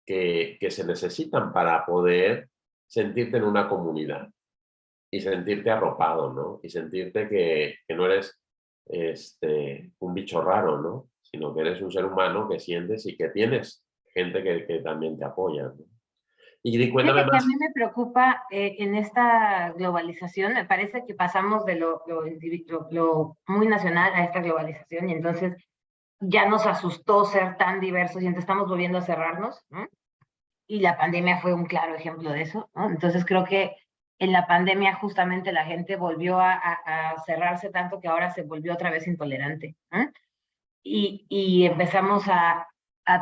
que se necesitan para poder sentirte en una comunidad y sentirte arropado, ¿no? Y sentirte que no eres un bicho raro, ¿no? Sino que eres un ser humano que sientes y que tienes gente que también te apoya, ¿no? Y cuéntame Fíjate que a más. mí me preocupa en esta globalización, me parece que pasamos de lo muy nacional a esta globalización y entonces ya nos asustó ser tan diversos y entonces estamos volviendo a cerrarnos, ¿no? Y la pandemia fue un claro ejemplo de eso, ¿no? Entonces creo que en la pandemia justamente la gente volvió a cerrarse tanto que ahora se volvió otra vez intolerante, ¿no? Y empezamos a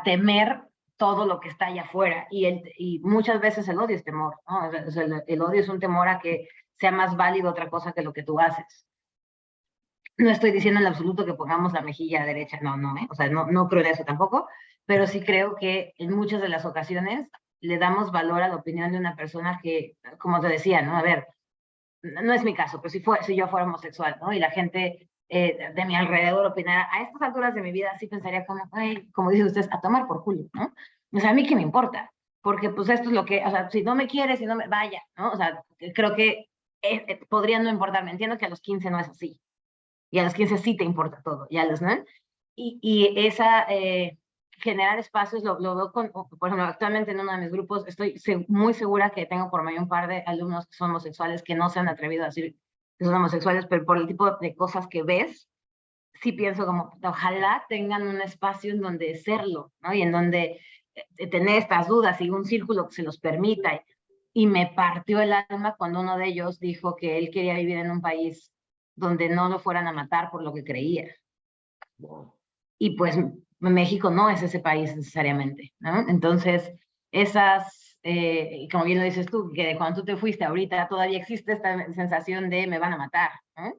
temer todo lo que está allá afuera. Y muchas veces el odio es temor, ¿no? O sea, el odio es un temor a que sea más válido otra cosa que lo que tú haces. No estoy diciendo en absoluto que pongamos la mejilla derecha, no, no, ¿eh? O sea, no creo en eso tampoco, pero sí creo que en muchas de las ocasiones le damos valor a la opinión de una persona que, como te decía, ¿no? A ver, no es mi caso, pero si yo fuera homosexual, ¿no? Y la gente de mi alrededor opinara, a estas alturas de mi vida sí pensaría como, ay, como dice usted, a tomar por culo, ¿no? O sea, a mí qué me importa, porque pues esto es lo que, o sea, si no me quieres, si no me, vaya, ¿no? O sea, creo que podría no importarme, entiendo que a los 15 no es así, y a los 15 sí te importa todo, ya los, ¿no? Y esa, generar espacios, lo veo con, por ejemplo, actualmente en uno de mis grupos, estoy muy segura que tengo por medio un par de alumnos que son homosexuales que no se han atrevido a decir que son homosexuales, pero por el tipo de cosas que ves, sí pienso como, ojalá tengan un espacio en donde serlo, ¿no? Y en donde tener estas dudas y un círculo que se los permita. Y me partió el alma cuando uno de ellos dijo que él quería vivir en un país donde no lo fueran a matar por lo que creía. Wow. Y pues México no es ese país necesariamente, ¿no? Entonces, como bien lo dices tú, que cuando tú te fuiste ahorita todavía existe esta sensación de me van a matar, ¿no?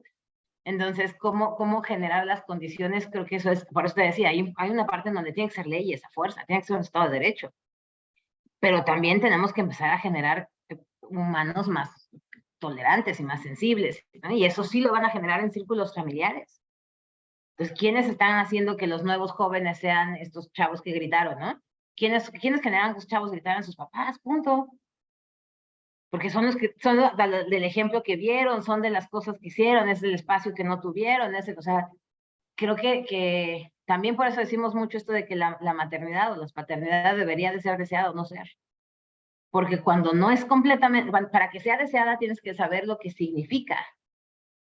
Entonces, ¿cómo generar las condiciones? Creo que eso es, por eso te decía, hay una parte en donde tiene que ser leyes a fuerza, tiene que ser un Estado de Derecho, pero también tenemos que empezar a generar humanos más tolerantes y más sensibles, ¿no? Y eso sí lo van a generar en círculos familiares. Entonces, ¿quiénes están haciendo que los nuevos jóvenes sean estos chavos que gritaron, ¿no? ¿Quiénes generan que los chavos gritaran a sus papás? Punto. Porque son los que son del ejemplo que vieron, son de las cosas que hicieron, es el espacio que no tuvieron, o sea, creo que también por eso decimos mucho esto de que la maternidad o la paternidad debería de ser deseada o no ser. Porque cuando no es completamente, para que sea deseada tienes que saber lo que significa.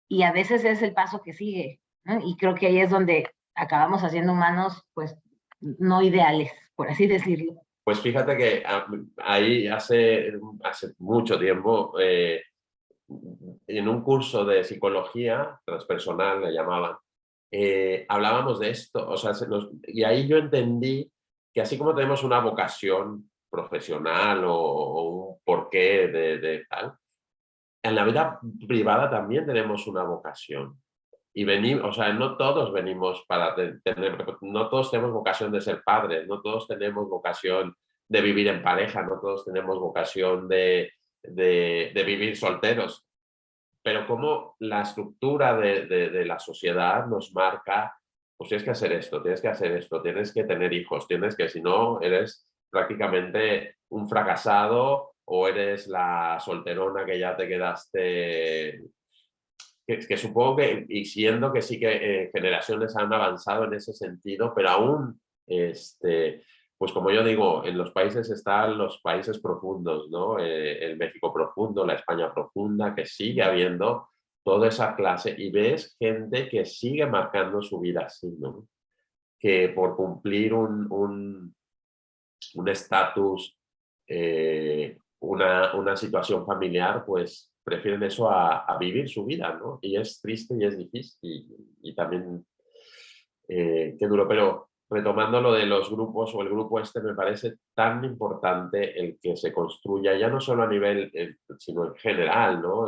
Y a veces es el paso que sigue, ¿no? Y creo que ahí es donde acabamos haciendo humanos, pues, no ideales, por así decirlo. Pues fíjate que ahí hace mucho tiempo, en un curso de psicología transpersonal, le llamaban, hablábamos de esto, o sea, y ahí yo entendí que así como tenemos una vocación profesional o un porqué de tal, en la vida privada también tenemos una vocación. Y venimos, o sea, no todos venimos para tener, no todos tenemos vocación de ser padres, no todos tenemos vocación de vivir en pareja, no todos tenemos vocación de vivir solteros, pero como la estructura de la sociedad nos marca, pues tienes que hacer esto, tienes que hacer esto, tienes que tener hijos, tienes que, si no, eres prácticamente un fracasado o eres la solterona que ya te quedaste, que supongo que, y siendo que sí que generaciones han avanzado en ese sentido, pero aún, pues como yo digo, en los países están los países profundos, ¿no? El México profundo, la España profunda, que sigue habiendo toda esa clase y ves gente que sigue marcando su vida así, ¿no? que por cumplir un estatus, una situación familiar, pues prefieren eso a vivir su vida, ¿no? Y es triste y es difícil y también qué duro. Pero retomando lo de los grupos o el grupo este, me parece tan importante el que se construya, ya no solo a nivel, sino en general, ¿no?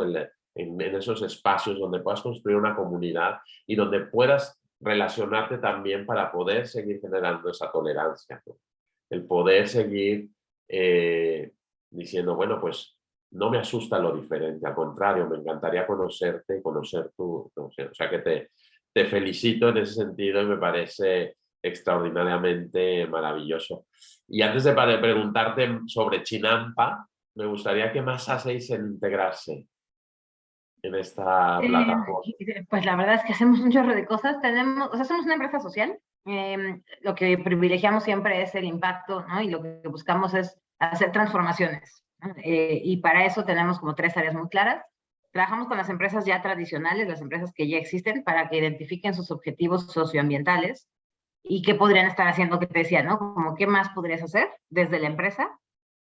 En esos espacios donde puedas construir una comunidad y donde puedas relacionarte también para poder seguir generando esa tolerancia, ¿no? El poder seguir diciendo, bueno, pues no me asusta lo diferente, al contrario, me encantaría conocerte y conocer tu, no sé, o sea que te felicito en ese sentido y me parece extraordinariamente maravilloso. Y antes de preguntarte sobre Chinampa, me gustaría qué más hacéis en integrarse en esta plataforma. Pues la verdad es que hacemos un chorro de cosas. Tenemos, o sea, somos una empresa social. Lo que privilegiamos siempre es el impacto, ¿no? Y lo que buscamos es hacer transformaciones, ¿no? Y para eso tenemos como 3 áreas muy claras. Trabajamos con las empresas ya tradicionales, las empresas que ya existen, para que identifiquen sus objetivos socioambientales y qué podrían estar haciendo, que te decía, ¿no? Como qué más podrías hacer desde la empresa.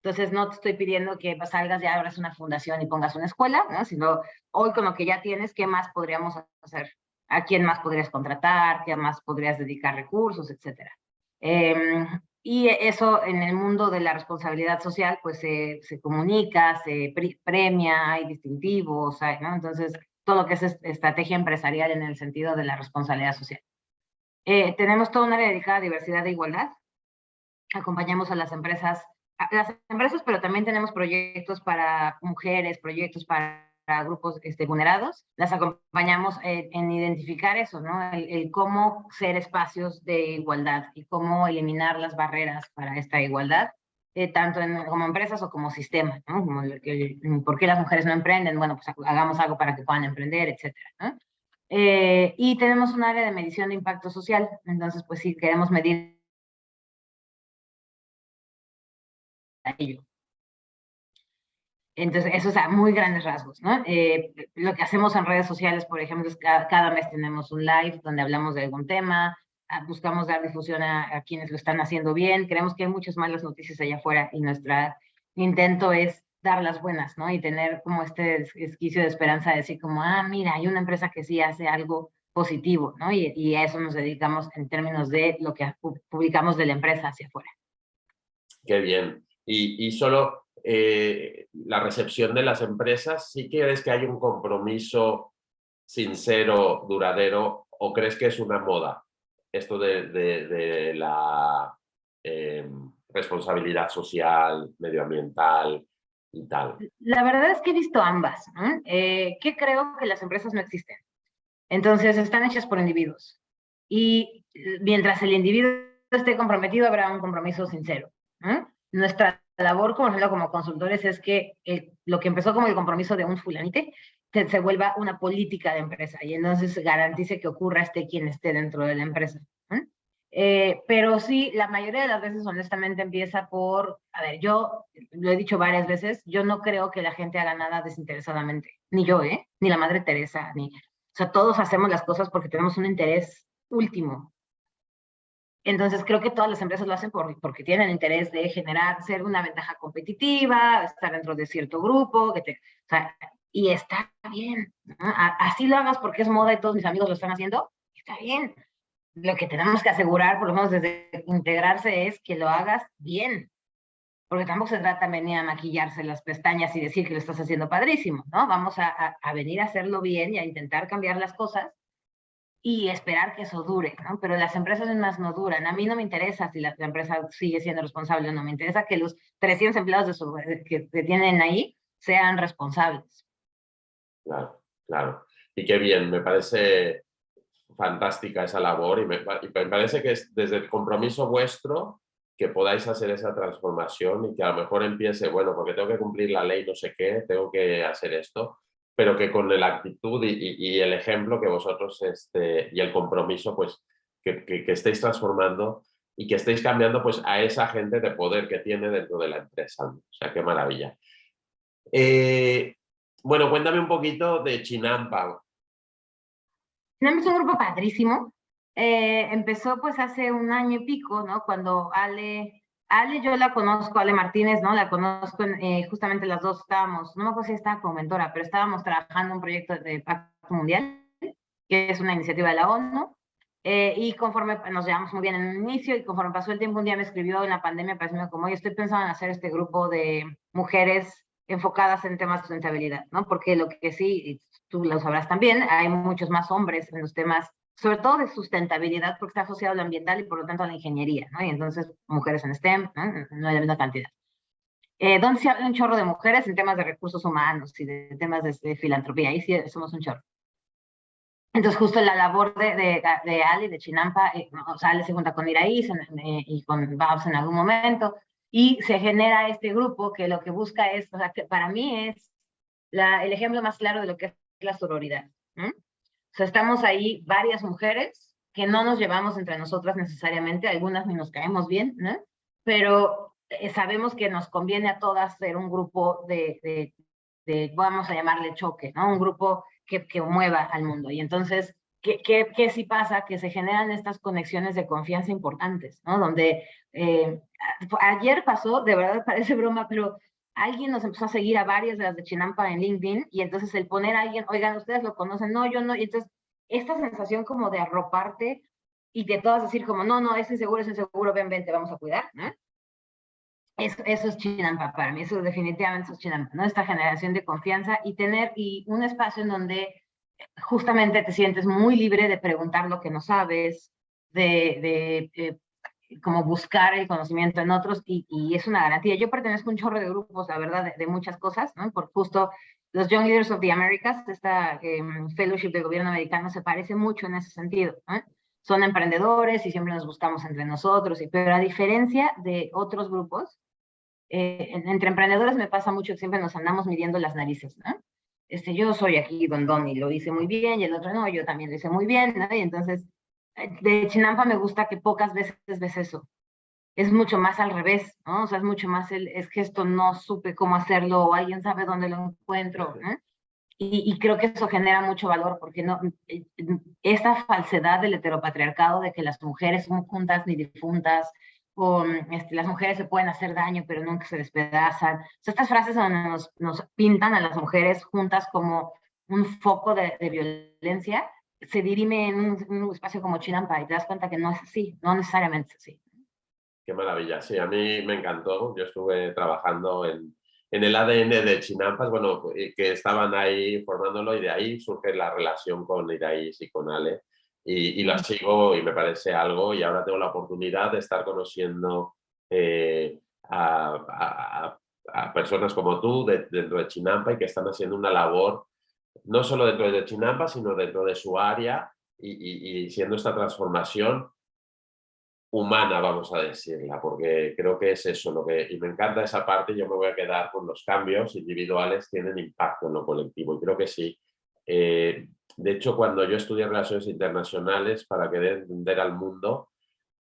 Entonces, no te estoy pidiendo que salgas y abras una fundación y pongas una escuela, ¿no? Sino hoy con lo que ya tienes, ¿qué más podríamos hacer? ¿A quién más podrías contratar? ¿Qué más podrías dedicar recursos, etcétera? Y eso en el mundo de la responsabilidad social, pues se comunica, se premia, hay distintivos, ¿no? Entonces, todo lo que es estrategia empresarial en el sentido de la responsabilidad social. Tenemos toda un área dedicada a diversidad e igualdad. Acompañamos a las empresas, pero también tenemos proyectos para mujeres, proyectos para grupos vulnerados. Las acompañamos en identificar eso, ¿no? El cómo ser espacios de igualdad y cómo eliminar las barreras para esta igualdad, tanto como empresas o como sistema, ¿no? Como ¿por qué las mujeres no emprenden? Bueno, pues hagamos algo para que puedan emprender, etcétera, ¿no? Y tenemos un área de medición de impacto social. Entonces, pues sí, queremos medir ello. Entonces, eso es a muy grandes rasgos, ¿no? Lo que hacemos en redes sociales, por ejemplo, es cada mes tenemos un live donde hablamos de algún tema, buscamos dar difusión a quienes lo están haciendo bien. Creemos que hay muchas malas noticias allá afuera y nuestro intento es dar las buenas, ¿no? Y tener como este esquicio de esperanza de decir como, mira, hay una empresa que sí hace algo positivo, ¿no? Y a eso nos dedicamos en términos de lo que publicamos de la empresa hacia afuera. Qué bien. Y solo la recepción de las empresas, ¿sí crees que hay un compromiso sincero, duradero, o crees que es una moda esto de la responsabilidad social, medioambiental y tal? La verdad es que he visto ambas, ¿no? Que creo que las empresas no existen. Entonces, están hechas por individuos. Y mientras el individuo esté comprometido, habrá un compromiso sincero, ¿no? Nuestra labor, por ejemplo, como consultores, es que lo que empezó como el compromiso de un fulanite se vuelva una política de empresa y entonces garantice que ocurra esté quien esté dentro de la empresa, ¿no? Pero sí, la mayoría de las veces, honestamente, empieza por, a ver, yo lo he dicho varias veces, yo no creo que la gente haga nada desinteresadamente, ni yo, ni la Madre Teresa, ni, o sea, todos hacemos las cosas porque tenemos un interés último. Entonces, creo que todas las empresas lo hacen porque tienen interés de generar, ser una ventaja competitiva, estar dentro de cierto grupo, o sea, y está bien, ¿no? Así lo hagas porque es moda y todos mis amigos lo están haciendo, está bien. Lo que tenemos que asegurar, por lo menos desde integrarse, es que lo hagas bien. Porque tampoco se trata de venir a maquillarse las pestañas y decir que lo estás haciendo padrísimo, ¿no? Vamos a venir a hacerlo bien y a intentar cambiar las cosas y esperar que eso dure, ¿no? Pero las empresas más no duran. A mí no me interesa si la empresa sigue siendo responsable o no. Me interesa que los 300 empleados que tienen ahí sean responsables. Claro, claro. Y qué bien, me parece fantástica esa labor y me parece que es desde el compromiso vuestro que podáis hacer esa transformación y que a lo mejor empiece, bueno, porque tengo que cumplir la ley, no sé qué, tengo que hacer esto, pero que con la actitud y el ejemplo que vosotros y el compromiso, pues que estéis transformando y que estéis cambiando pues a esa gente de poder que tiene dentro de la empresa, ¿no? O sea, qué maravilla. Bueno, cuéntame un poquito de Chinampa. Tenemos un grupo padrísimo. Empezó pues hace un año y pico, ¿no? Cuando Ale yo la conozco, Ale Martínez, ¿no? La conozco, justamente las dos estábamos, no me acuerdo si estaba como mentora, pero estábamos trabajando en un proyecto de Pacto Mundial, que es una iniciativa de la ONU, y conforme nos llevamos muy bien en el inicio, y conforme pasó el tiempo, un día me escribió en la pandemia, parece como, oye, estoy pensando en hacer este grupo de mujeres enfocadas en temas de sustentabilidad, ¿no? Porque lo que sí, y tú lo sabrás también, hay muchos más hombres en los temas, sobre todo de sustentabilidad, porque está asociado a lo ambiental y por lo tanto a la ingeniería, ¿no? Y entonces mujeres en STEM, no hay la misma cantidad. Donde se habla un chorro de mujeres en temas de recursos humanos y de temas de filantropía, ahí sí somos un chorro. Entonces, justo la labor de Ali, de Chinampa, o sea, Ale se junta con Iraís y con Babs en algún momento, y se genera este grupo que lo que busca es, o sea, que para mí es el ejemplo más claro de lo que es la sororidad. ¿Mm? O sea, estamos ahí varias mujeres que no nos llevamos entre nosotras necesariamente, algunas ni nos caemos bien, ¿no? Pero sabemos que nos conviene a todas ser un grupo vamos a llamarle choque, ¿no? Un grupo que mueva al mundo. Y entonces, ¿qué sí pasa? Que se generan estas conexiones de confianza importantes, ¿no? Donde ayer pasó, de verdad parece broma, pero alguien nos empezó a seguir a varias de las de Chinampa en LinkedIn, y entonces el poner a alguien, oigan, ustedes lo conocen, no, yo no, y entonces esta sensación como de arroparte y de todas decir como, no, no, ese seguro, ven, ven, te vamos a cuidar, ¿no? Eso es Chinampa para mí, eso definitivamente es Chinampa, ¿no? Esta generación de confianza y tener un espacio en donde justamente te sientes muy libre de preguntar lo que no sabes, de como buscar el conocimiento en otros, y es una garantía. Yo pertenezco a un chorro de grupos, la verdad, de muchas cosas, ¿no? Por justo los Young Leaders of the Americas, esta fellowship del gobierno americano se parece mucho en ese sentido, ¿no? Son emprendedores y siempre nos buscamos entre nosotros, pero a diferencia de otros grupos, entre emprendedores me pasa mucho que siempre nos andamos midiendo las narices, ¿no? Yo soy aquí Don y lo hice muy bien, y el otro no, yo también lo hice muy bien, ¿no? Y entonces, de Chinampa me gusta que pocas veces ves eso. Es mucho más al revés, ¿no? O sea, es mucho más es que esto no supe cómo hacerlo, o alguien sabe dónde lo encuentro, ¿no? Y creo que eso genera mucho valor, porque no, esta falsedad del heteropatriarcado de que las mujeres son juntas ni difuntas, o las mujeres se pueden hacer daño pero nunca se despedazan. O sea, estas frases donde nos pintan a las mujeres juntas como un foco de violencia, se dirime en un espacio como Chinampa y te das cuenta que no es así, no necesariamente es así. Qué maravilla, sí, a mí me encantó. Yo estuve trabajando en el ADN de Chinampas, bueno, que estaban ahí formándolo, y de ahí surge la relación con Iraís y con Ale, y la sigo y me parece algo, y ahora tengo la oportunidad de estar conociendo a personas como tú dentro de Chinampa, y que están haciendo una labor no solo dentro de Chinampa, sino dentro de su área, y siendo esta transformación humana, vamos a decirla, porque creo que es eso y me encanta esa parte. Yo me voy a quedar con los cambios individuales, tienen impacto en lo colectivo, y creo que sí. De hecho, cuando yo estudié Relaciones Internacionales para querer entender al mundo,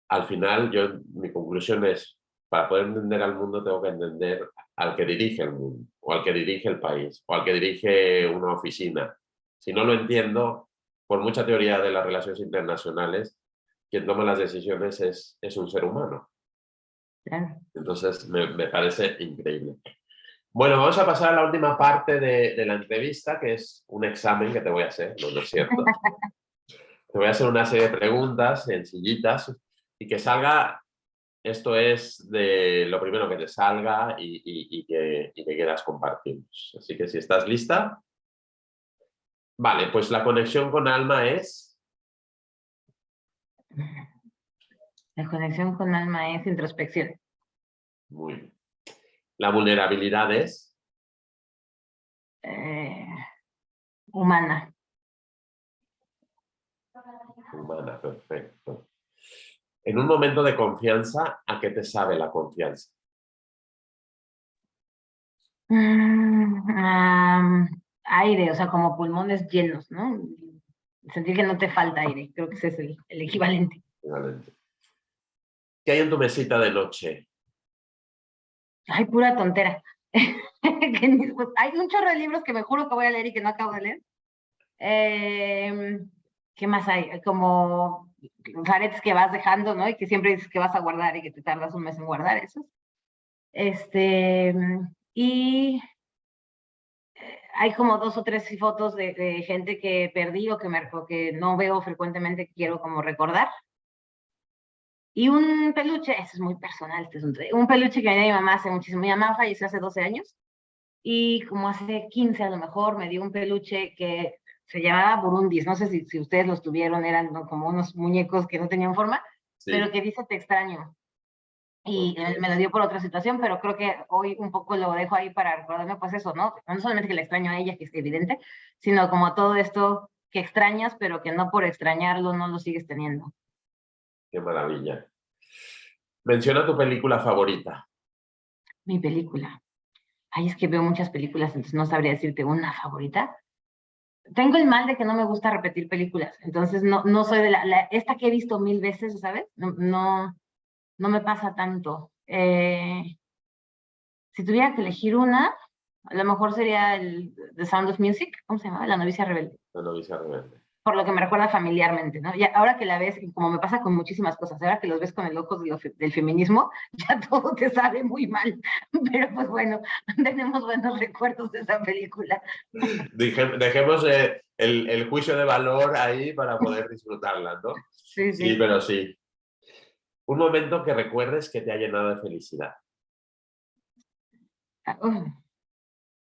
al final mi conclusión es, para poder entender al mundo tengo que entender al que dirige el mundo, o al que dirige el país, o al que dirige una oficina. Si no lo entiendo, por mucha teoría de las relaciones internacionales, quien toma las decisiones es un ser humano. Claro. Entonces, me parece increíble. Bueno, vamos a pasar a la última parte de la entrevista, que es un examen que te voy a hacer, no es cierto. Te voy a hacer una serie de preguntas sencillitas, y que salga, esto es de lo primero que te salga y que quieras compartirnos. Así que si estás lista. Vale, pues la conexión con alma es... La conexión con alma es introspección. Muy bien. La vulnerabilidad es... Humana. Humana, perfecto. En un momento de confianza, ¿a qué te sabe la confianza? Aire, o sea, como pulmones llenos, ¿no? Sentir que no te falta aire, creo que ese es el equivalente. ¿Qué hay en tu mesita de noche? Ay, pura tontera. Hay un chorro de libros que me juro que voy a leer y que no acabo de leer. ¿Qué más hay? Como los aretes que vas dejando, ¿no? Y que siempre dices que vas a guardar y que te tardas un mes en guardar esos. Y hay como 2 o 3 fotos de gente que perdí o que no veo frecuentemente, que quiero como recordar. Y un peluche, eso es muy personal, un peluche que me dio mi mamá hace muchísimo. Mi mamá falleció hace 12 años y como hace 15 a lo mejor me dio un peluche que se llamaba Burundis. No sé si ustedes los tuvieron, eran, ¿no?, como unos muñecos que no tenían forma, pero Sí. que dice te extraño. Y Ok. me lo dio por otra situación, pero creo que hoy un poco lo dejo ahí para recordarme, pues eso, ¿no? No solamente que le extraño a ella, que es evidente, sino como todo esto que extrañas, pero que no por extrañarlo no lo sigues teniendo. Qué maravilla. Menciona tu película favorita. Mi película. Ay, es que veo muchas películas, entonces no sabría decirte una favorita. Tengo el mal de que no me gusta repetir películas, entonces no soy de esta que he visto 1000 veces, ¿sabes? No me pasa tanto. Si tuviera que elegir una, a lo mejor sería The Sound of Music. ¿Cómo se llama? La novicia rebelde. La novicia rebelde. Por lo que me recuerda familiarmente, ¿no? Ya ahora que la ves, como me pasa con muchísimas cosas, ahora que los ves con el ojo del feminismo, ya todo te sabe muy mal. Pero pues bueno, tenemos buenos recuerdos de esa película. Dejemos el juicio de valor ahí para poder disfrutarla, ¿no? Sí, Sí, sí. pero sí. Un momento que recuerdes que te ha llenado de felicidad. Un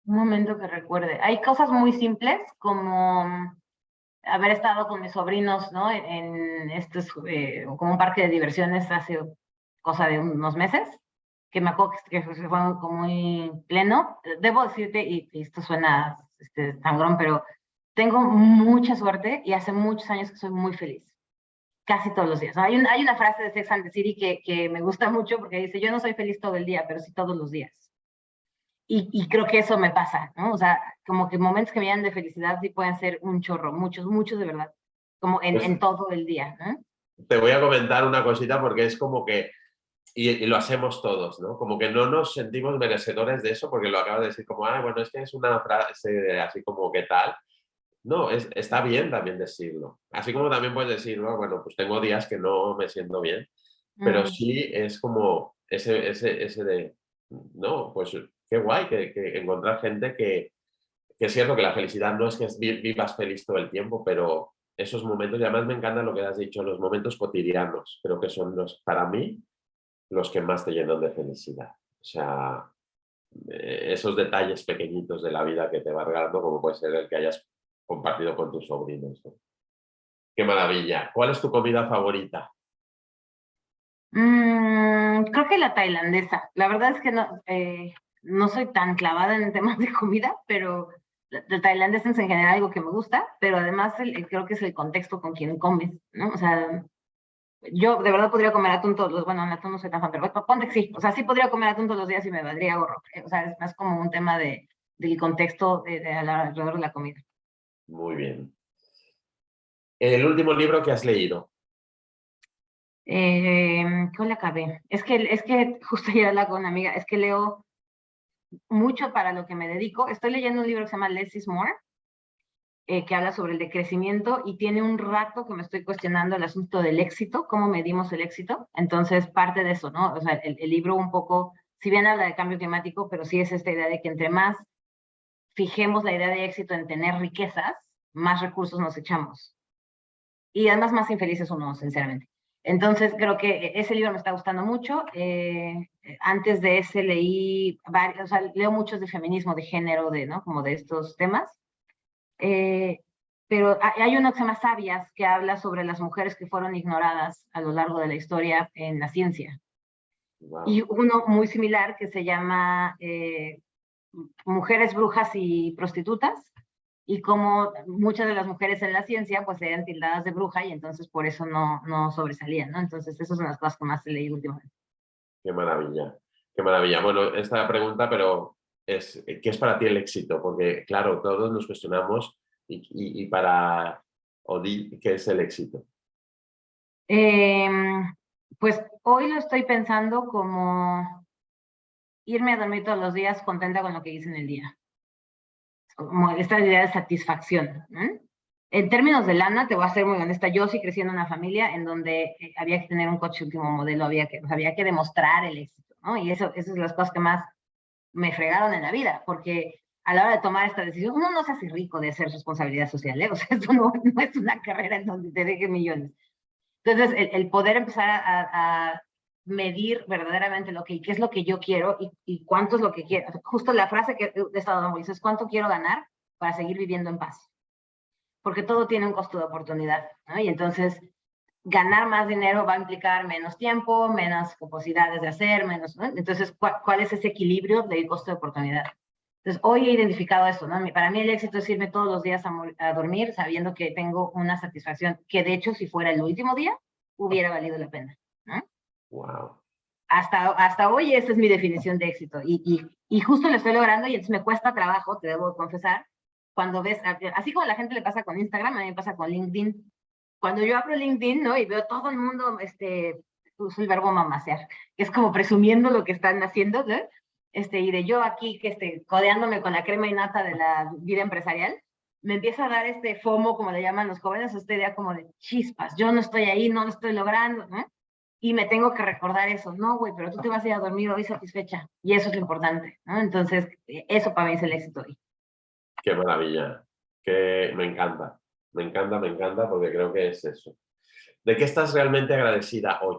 momento que recuerde. Hay cosas muy simples como haber estado con mis sobrinos, ¿no? En estos, como un parque de diversiones hace cosa de unos meses, que me acuerdo que fue como muy pleno. Debo decirte, y esto suena sangrón, pero tengo mucha suerte y hace muchos años que soy muy feliz. Casi todos los días. Hay una frase de Sex and the City que me gusta mucho porque dice, yo no soy feliz todo el día, pero sí todos los días. Y creo que eso me pasa, ¿no? O sea, como que momentos que me llenan de felicidad sí pueden ser un chorro, muchos, muchos de verdad, como Pues en todo el día, ¿no? te voy a comentar una cosita porque es como que, y lo hacemos todos, ¿no? Como que no nos sentimos merecedores de eso porque lo acabas de decir como, ah, bueno, es que es una frase así como que tal. No, está bien también decirlo. Así como también puedes decir, no, bueno, pues tengo días que no me siento bien, pero Mm, sí es como ese de, no, pues qué guay que encontrar gente que es cierto que la felicidad no es que vivas feliz todo el tiempo, pero esos momentos, y además me encanta lo que has dicho, los momentos cotidianos, creo que son para mí, los que más te llenan de felicidad. O sea, esos detalles pequeñitos de la vida que te va regalando, como puede ser el que hayas compartido con tus sobrinos, ¿no? Qué maravilla. ¿Cuál es tu comida favorita? creo que la tailandesa. La verdad es que no soy tan clavada en temas de comida, pero la tailandesa es en general algo que me gusta, pero además creo que es el contexto con quien comes, ¿no? O sea, yo de verdad podría comer atún todos los, bueno, el atún no soy tan fan, pero ponte que sí, o sea, sí podría comer atún todos los días y me valdría gorro. O sea, es más como un tema del contexto alrededor de la comida. Muy bien. El último libro que has leído. ¿Qué le acabé? Es que justo ayer hablaba con una amiga, es que leo mucho para lo que me dedico. Estoy leyendo un libro que se llama Less is More, que habla sobre el decrecimiento y tiene un rato que me estoy cuestionando el asunto del éxito, cómo medimos el éxito. Entonces, parte de eso, ¿no? O sea, el libro un poco, si bien habla de cambio climático, pero sí es esta idea de que entre más fijemos la idea de éxito en tener riquezas, más recursos nos echamos. Y además más infelices uno, sinceramente. Entonces, creo que ese libro me está gustando mucho. Antes de ese leí varios, o sea, leo muchos de feminismo, de género, ¿no? Como de estos temas. Eh, pero hay uno que se llama Sabias, que habla sobre las mujeres que fueron ignoradas a lo largo de la historia en la ciencia. Y Wow. uno muy similar que se llama Mujeres, Brujas y Prostitutas, y como muchas de las mujeres en la ciencia pues eran tildadas de bruja y entonces por eso no sobresalían, ¿no? Entonces esas son las cosas que más he leído últimamente. Qué maravilla. Qué maravilla. Bueno, esta pregunta, pero ¿qué es para ti el éxito? Porque, claro, todos nos cuestionamos y para Odile, ¿qué es el éxito? Eh, pues hoy lo estoy pensando como irme a dormir todos los días contenta con lo que hice en el día. Como esta idea de satisfacción, ¿eh? En términos de lana, te voy a ser muy honesta, yo sí crecí en una familia en donde había que tener un coche último modelo, había que demostrar el éxito, ¿no? Y esas son las cosas que más me fregaron en la vida, porque a la hora de tomar esta decisión, uno no se hace rico de hacer responsabilidad social, ¿eh? O sea, esto no es una carrera en donde te deje millones. Entonces, el poder empezar a medir verdaderamente qué es lo que yo quiero y cuánto es lo que quiero. Justo la frase que he estado dando es cuánto quiero ganar para seguir viviendo en paz. Porque todo tiene un costo de oportunidad, ¿no? Y entonces, ganar más dinero va a implicar menos tiempo, menos capacidades de hacer, menos, ¿no? Entonces, ¿cuál es ese equilibrio del costo de oportunidad? Entonces, hoy he identificado esto, ¿no? Para mí el éxito es irme todos los días a dormir sabiendo que tengo una satisfacción que, de hecho, si fuera el último día, hubiera valido la pena, ¿no? Wow. Hasta hoy esa es mi definición de éxito y justo lo estoy logrando y entonces me cuesta trabajo, te debo confesar, cuando ves, así como a la gente le pasa con Instagram, a mí me pasa con LinkedIn. Cuando yo abro LinkedIn, ¿no? Y veo todo el mundo, uso el verbo mamasear, que es como presumiendo lo que están haciendo, ¿no? Y de yo aquí, codeándome con la crema innata de la vida empresarial, me empieza a dar FOMO, como le llaman los jóvenes, esta idea como de chispas, yo no estoy ahí, no lo estoy logrando, ¿no? Y me tengo que recordar eso, no, güey, pero tú te vas a ir a dormir hoy satisfecha, y eso es lo importante, ¿no? Entonces, eso para mí es el éxito hoy. Qué maravilla. Que me encanta. Me encanta porque creo que es eso. ¿De qué estás realmente agradecida hoy?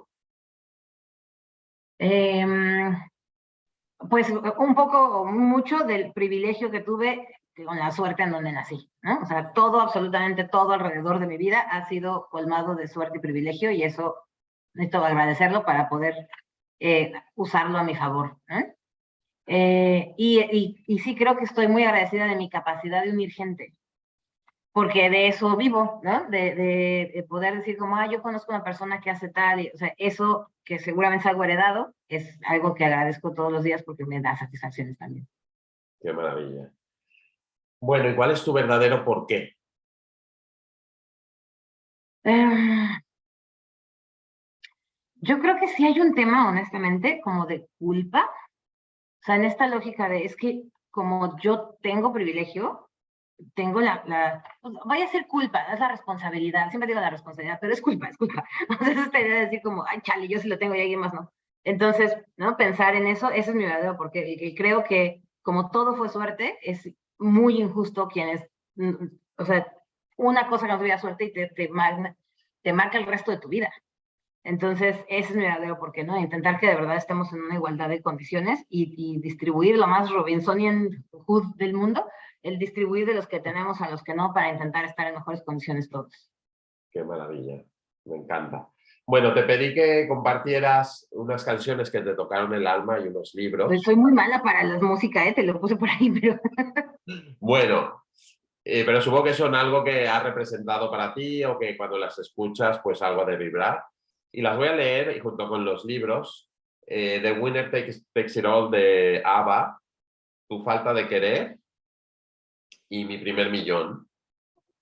Pues un poco o mucho del privilegio que tuve con la suerte en donde nací, ¿no? O sea, todo, absolutamente todo alrededor de mi vida ha sido colmado de suerte y privilegio y eso necesito agradecerlo para poder usarlo a mi favor, ¿eh? Y sí creo que estoy muy agradecida de mi capacidad de unir gente, porque de eso vivo, ¿no? De poder decir como, yo conozco una persona que hace tal, o sea, eso que seguramente es algo heredado, es algo que agradezco todos los días porque me da satisfacciones también. Qué maravilla. Bueno, ¿y cuál es tu verdadero porqué? Yo creo que sí hay un tema, honestamente, como de culpa, o sea, en esta lógica de, es que como yo tengo privilegio, tengo vaya a ser culpa, es la responsabilidad, siempre digo la responsabilidad, pero es culpa, es culpa. Entonces esta idea de decir como, ay, chale, yo sí lo tengo y alguien más no. Entonces, ¿no? Pensar en eso, ese es mi verdadero porque y creo que como todo fue suerte, es muy injusto quienes, o sea, una cosa que no tuviera suerte y te marca el resto de tu vida. Entonces, ese es mi verdadero porqué, ¿no? Intentar que de verdad estemos en una igualdad de condiciones y distribuir lo más Robinsonian Hood del mundo, el distribuir de los que tenemos a los que no, para intentar estar en mejores condiciones todos. Qué maravilla. Me encanta. Bueno, te pedí que compartieras unas canciones que te tocaron el alma y unos Pues libros. soy muy mala para la música, te lo puse por ahí, pero Bueno, pero supongo que son algo que ha representado para ti o que cuando las escuchas, pues algo de vibrar. Y las voy a leer y junto con los libros. The Winner Takes It All de ABBA, Tu falta de querer y Mi primer millón.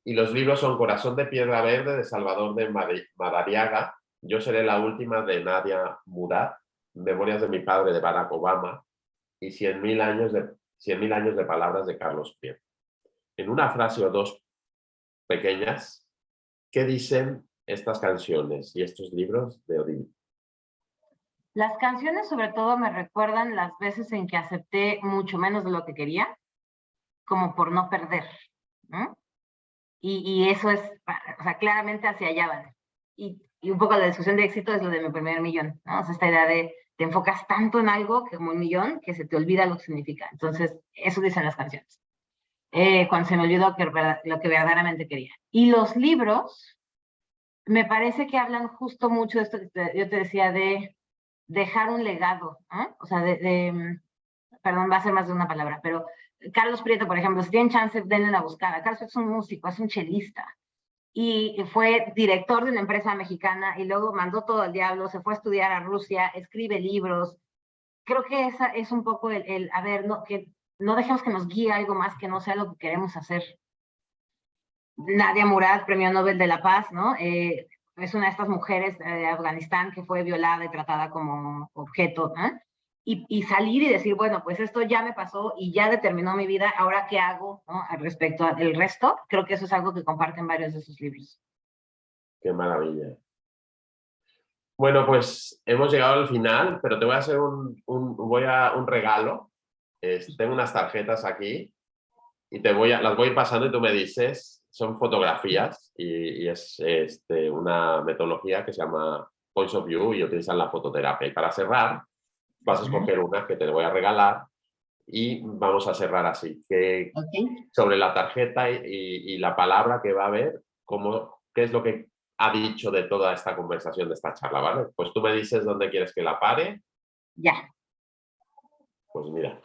Y los libros son Corazón de piedra verde de Salvador de Madariaga, Yo seré la última de Nadia Murad, Memorias de mi padre de Barack Obama y 100.000 años de palabras de Carlos Pierre. En una frase o dos pequeñas, ¿qué dicen estas canciones y estos libros de Odín? las canciones sobre todo me recuerdan las veces en que acepté mucho menos de lo que quería, como por no perder, ¿no? Y eso es, o sea, claramente hacia allá van. Y un poco la discusión de éxito es lo de mi primer millón, ¿no? O sea, esta idea de te enfocas tanto en algo como un millón que se te olvida lo que significa. Entonces, eso dicen las canciones. Cuando se me olvidó lo que verdaderamente quería. Y los libros, me parece que hablan justo mucho de esto que yo te decía de dejar un legado, ¿no? O sea, perdón, va a ser más de una palabra, pero Carlos Prieto, por ejemplo, si tienen chance, denle una buscada. Carlos Prieto es un músico, es un chelista, y fue director de una empresa mexicana y luego mandó todo al diablo, se fue a estudiar a Rusia, escribe libros. Creo que esa es un poco a ver, no, que no dejemos que nos guíe algo más que no sea lo que queremos hacer. Nadia Murad, Premio Nobel de la Paz, ¿no? Es una de estas mujeres de Afganistán que fue violada y tratada como objeto, ¿no? y salir y decir, bueno, pues esto ya me pasó y ya determinó mi vida, ahora qué hago, ¿no? Al respecto al resto, creo que eso es algo que comparten varios de sus libros. Qué maravilla. Bueno, pues hemos llegado al final, pero te voy a hacer un regalo. Tengo unas tarjetas aquí y las voy pasando y tú me dices, son fotografías y es una metodología que se llama Points of View y utilizan la fototerapia. Y para cerrar, vas a escoger una que te voy a regalar y vamos a cerrar así. Que Okay. sobre la tarjeta y la palabra que va a haber, qué es lo que ha dicho de toda esta conversación, de esta charla, ¿vale? Pues tú me dices dónde quieres que la pare. Ya. Pues mira.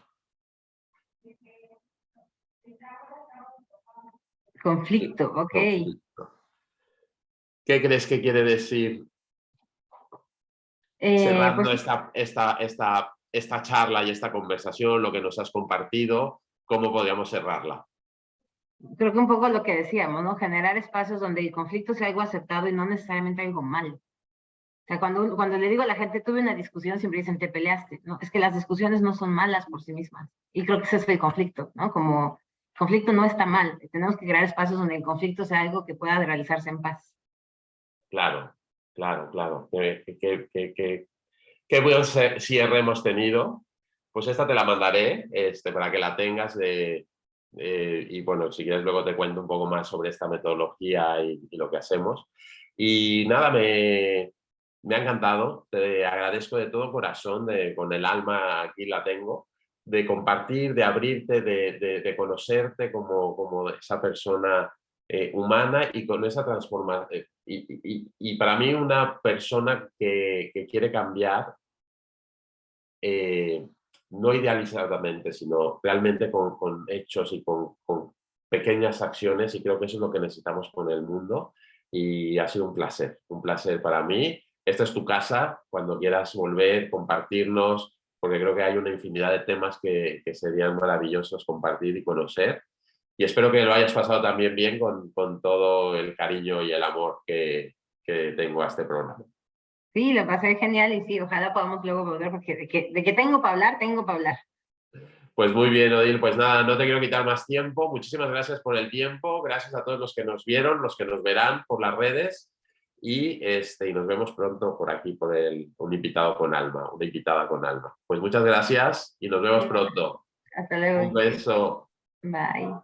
Conflicto, ok. Conflicto. ¿Qué crees que quiere decir cerrando Pues esta charla y esta conversación, lo que nos has compartido? ¿Cómo podríamos cerrarla? creo que un poco lo que decíamos, ¿no? Generar espacios donde el conflicto sea algo aceptado y no necesariamente algo malo. O sea, cuando le digo a la gente, tuve una discusión, siempre dicen, te peleaste, ¿no? Es que las discusiones no son malas por sí mismas. Y creo que ese es el conflicto, ¿no? Como conflicto no está mal. Tenemos que crear espacios donde el conflicto sea algo que pueda realizarse en paz. Claro, claro, claro. Qué buen cierre hemos tenido. Pues esta te la mandaré para que la tengas. Y bueno, si quieres luego te cuento un poco más sobre esta metodología y lo que hacemos. Y nada, me ha encantado. Te agradezco de todo corazón, con el alma aquí la tengo, de compartir, de abrirte, de conocerte como esa persona humana y con esa transformación. Y para mí una persona que quiere cambiar, no idealizadamente, sino realmente con hechos y con pequeñas acciones, y creo que eso es lo que necesitamos con el mundo. Y ha sido un placer para mí. Esta es tu casa, cuando quieras volver, compartirnos, porque creo que hay una infinidad de temas que serían maravillosos compartir y conocer. Y espero que lo hayas pasado también bien con todo el cariño y el amor que tengo a este programa. Sí, lo pasé genial y sí, ojalá podamos luego volver porque de que tengo para hablar, tengo para hablar. Pues muy bien, Odil. Pues nada, no te quiero quitar más tiempo. Muchísimas gracias por el tiempo. Gracias a todos los que nos vieron, los que nos verán por las redes. Y nos vemos pronto por aquí, un invitado con alma, una invitada con alma. Pues muchas gracias y nos vemos pronto. Hasta Un luego. beso. Bye.